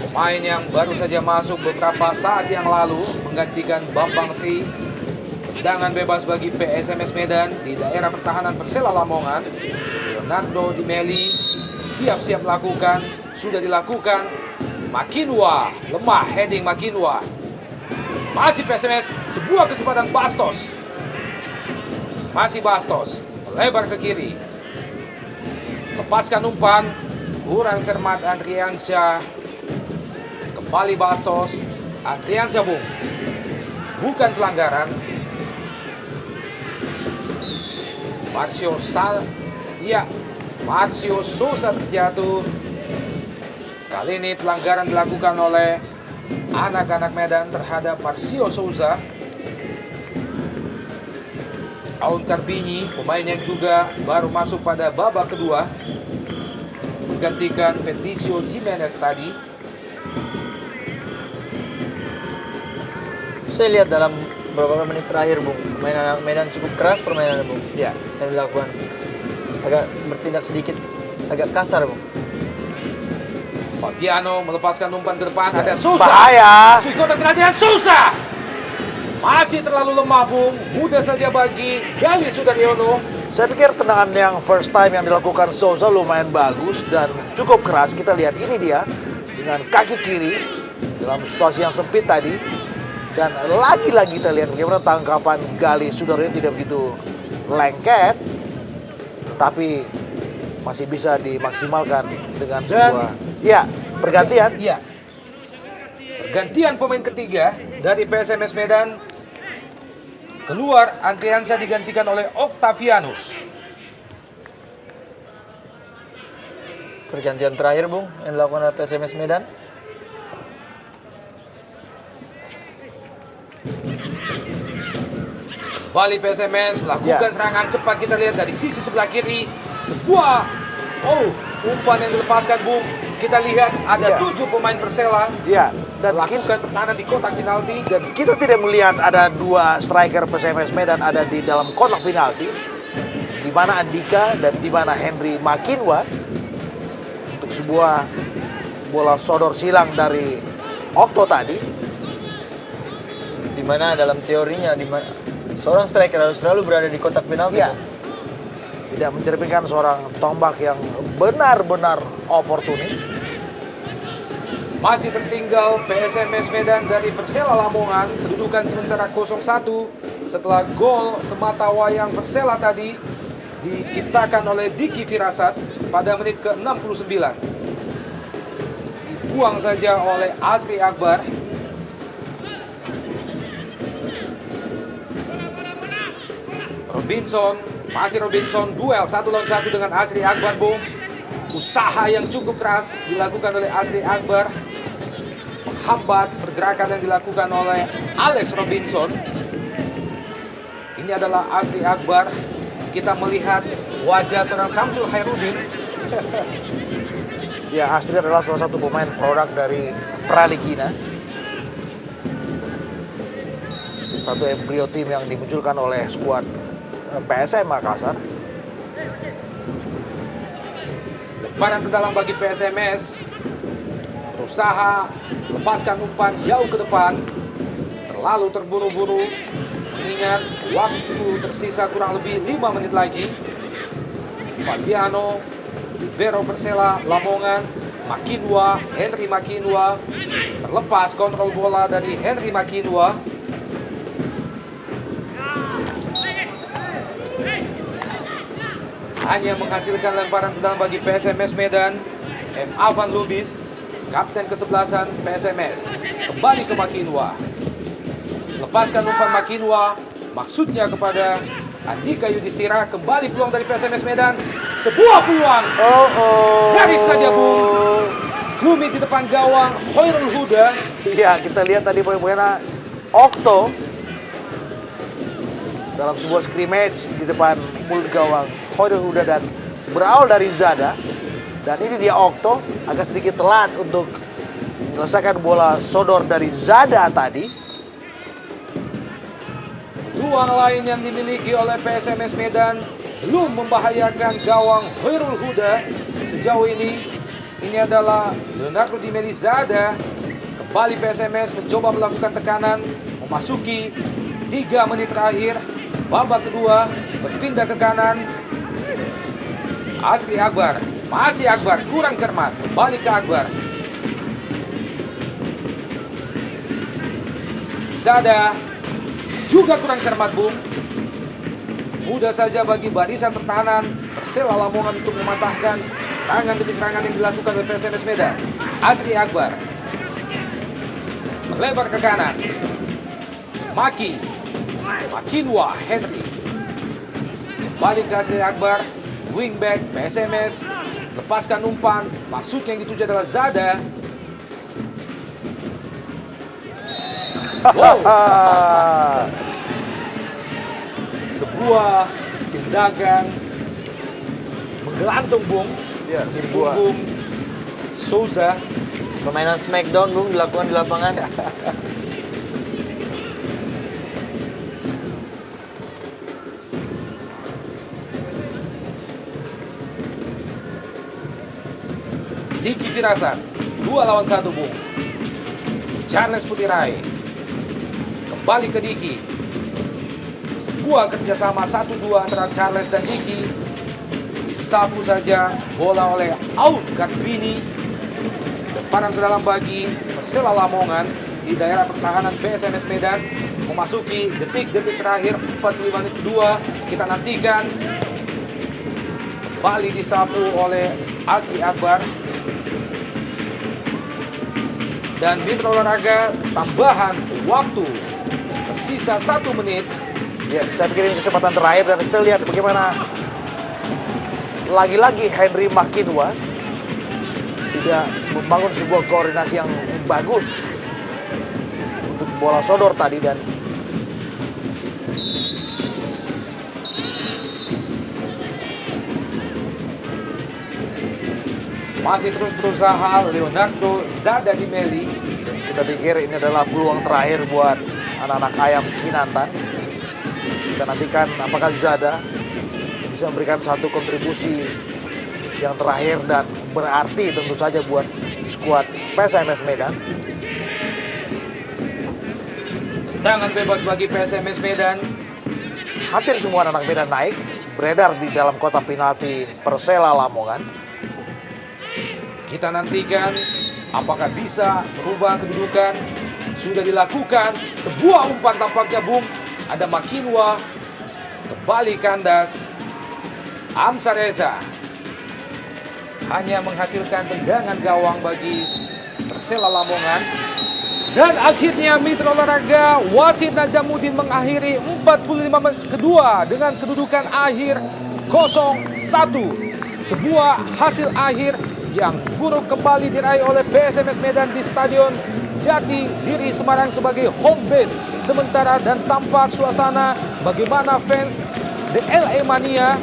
pemain yang baru saja masuk beberapa saat yang lalu, menggantikan Bambang Tri. Tendangan bebas bagi PSMS Medan di daerah pertahanan Persela Lamongan. Leonardo Di Meli siap-siap melakukan, sudah dilakukan. Makinwa, lemah heading Makinwa. Masih PSMS, sebuah kesempatan Bastos. Masih Bastos, melebar ke kiri. Lepaskan umpan, kurang cermat Andriansyah. Kembali Bastos. Andriansyah, Bung. Bukan pelanggaran. Marcio Sousa terjatuh. Kali ini pelanggaran dilakukan oleh anak-anak Medan terhadap Marcio Sousa. Aun Karbini, pemain yang juga baru masuk pada babak kedua, menggantikan Patricio Jimenez tadi. Saya lihat dalam beberapa menit terakhir, Bung, permainan Medan cukup keras permainannya, Bung. Ya. Yang dilakukan agak bertindak sedikit agak kasar, Bung. Fabiano melepaskan umpan ke depan, ada Sousa. Bahaya. Masuk kotak penalti dan Sousa. Masih terlalu lemah, Bung. Mudah saja bagi Gali Sudaryono. Saya pikir tendangan yang first time yang dilakukan Sousa lumayan bagus dan cukup keras. Kita lihat ini dia dengan kaki kiri dalam situasi yang sempit tadi. Dan lagi-lagi kita lihat bagaimana tangkapan Gali Sudaryono tidak begitu lengket, tetapi masih bisa dimaksimalkan dengan sebuah pergantian. Iya. Pergantian pemain ketiga dari PSMS Medan. Keluar Andriansyah digantikan oleh Octavianus. Pergantian terakhir, Bung, yang dilakukan oleh PSMS Medan. Kembali PSMS melakukan serangan cepat, kita lihat dari sisi sebelah kiri. Sebuah umpan yang dilepaskan, Bung. Kita lihat ada 7 pemain Persela Dan melakukan pertahanan di kotak penalti. Dan kita tidak melihat ada 2 striker PSMS Medan ada di dalam kotak penalti, di mana Andika dan di mana Henry Makinwa, untuk sebuah bola sodor silang dari Okto tadi. Di mana dalam teorinya seorang striker harus selalu berada di kotak penalti. Ya. Tidak mencerminkan seorang tombak yang benar-benar oportunis. Masih tertinggal PSMS Medan dari Persela Lamongan. Kedudukan sementara 0-1 setelah gol sematawayang Persela tadi diciptakan oleh Diki Firasat pada menit ke-69. Dibuang saja oleh Asri Akbar. Robinson duel 1 lawan 1 dengan Asri Akbar, Bung. Usaha yang cukup keras dilakukan oleh Asri Akbar, menghambat pergerakan yang dilakukan oleh Alex Robinson. Ini adalah Asri Akbar. Kita melihat wajah seorang Samsul Hairudin. Ya, Asri adalah salah satu pemain produk dari Praligina, satu embrio tim yang dimunculkan oleh skuad PSM Makassar. Lemparan ke dalam bagi PSMS. Berusaha lepaskan umpan jauh ke depan. Terlalu terburu-buru. Mengingat waktu tersisa kurang lebih 5 menit lagi. Fabiano, libero Persela Lamongan, Henry Makinwa. Terlepas kontrol bola dari Henry Makinwa. Hanya menghasilkan lemparan ke dalam bagi PSMS Medan. Avan Lubis, kapten kesebelasan PSMS, kembali ke Makinwa. Lepaskan umpan Makinwa, maksudnya kepada Andika Yudhistira. Kembali peluang dari PSMS Medan. Sebuah peluang. Nyaris saja, Bung. Sekelumit di depan gawang Khairul Huda. Ya, kita lihat tadi bagaimana Okto dalam sebuah scrimmage di depan mulut gawang Khairul Huda dan berawal dari Zada. Dan ini dia Okto agak sedikit telat untuk menyelesaikan bola sodor dari Zada tadi. Peluang lain yang dimiliki oleh PSMS Medan belum membahayakan gawang Hoirul Huda sejauh ini. Ini adalah Leonardo Di Melizada. Kembali PSMS mencoba melakukan tekanan memasuki 3 menit terakhir babak kedua, berpindah ke kanan. Asri Akbar, masih Akbar, kurang cermat, kembali ke Akbar. Zada juga kurang cermat, Bung. Mudah saja bagi barisan pertahanan Persela Lamongan untuk mematahkan serangan demi serangan yang dilakukan oleh PSMS Medan. Asri Akbar melebar ke kanan. Makinwa Henry kembali ke Asri Akbar. Wingback PSMS lepaskan umpan. Maksud yang dituju adalah Zada. Wow. Sebuah tindakan menggelantung, Bung. Ya, Di sebuah punggung Souza. Permainan smackdown, Bung, dilakukan di lapangan. Diki Firasat 2 lawan 1, Bung. Charles Putirai kembali ke Diki. Sebuah kerjasama 1-2 antara Charles dan Diki. Disapu saja bola oleh Aun Karbini. Depanan ke dalam bagi Persela Lamongan di daerah pertahanan PSMS Medan. Memasuki detik-detik terakhir 45 menit kedua. Kita nantikan. Kembali disapu oleh Asri Akbar. Dan Mitra Olahraga tambahan waktu tersisa 1 menit. Ya, saya pikir ini kecepatan terakhir dan kita lihat bagaimana lagi-lagi Henry Makinwa tidak membangun sebuah koordinasi yang bagus untuk bola sodor tadi dan Masih terus berusaha Leonardo Zada Di Meli. kita pikir ini adalah peluang terakhir buat anak-anak ayam Kinantan. Kita nantikan apakah Zada bisa memberikan satu kontribusi yang terakhir dan berarti tentu saja buat skuad PSMS Medan. Tendangan bebas bagi PSMS Medan. Hampir semua anak Medan naik, beredar di dalam kotak penalti Persela Lamongan. Kita nantikan apakah bisa merubah kedudukan. Sudah dilakukan sebuah umpan tampaknya, Bung. Ada Makinwa kembali kandas. Amsa Reza hanya menghasilkan tendangan gawang bagi Persela Lamongan. Dan akhirnya Mitra Olahraga wasit Najamuddin mengakhiri 45 menit kedua dengan kedudukan akhir 0-1. Sebuah hasil akhir yang buruk kembali diraih oleh PSMS Medan di Stadion Jati Diri Semarang sebagai home base sementara, dan tampak suasana bagaimana fans The LA Mania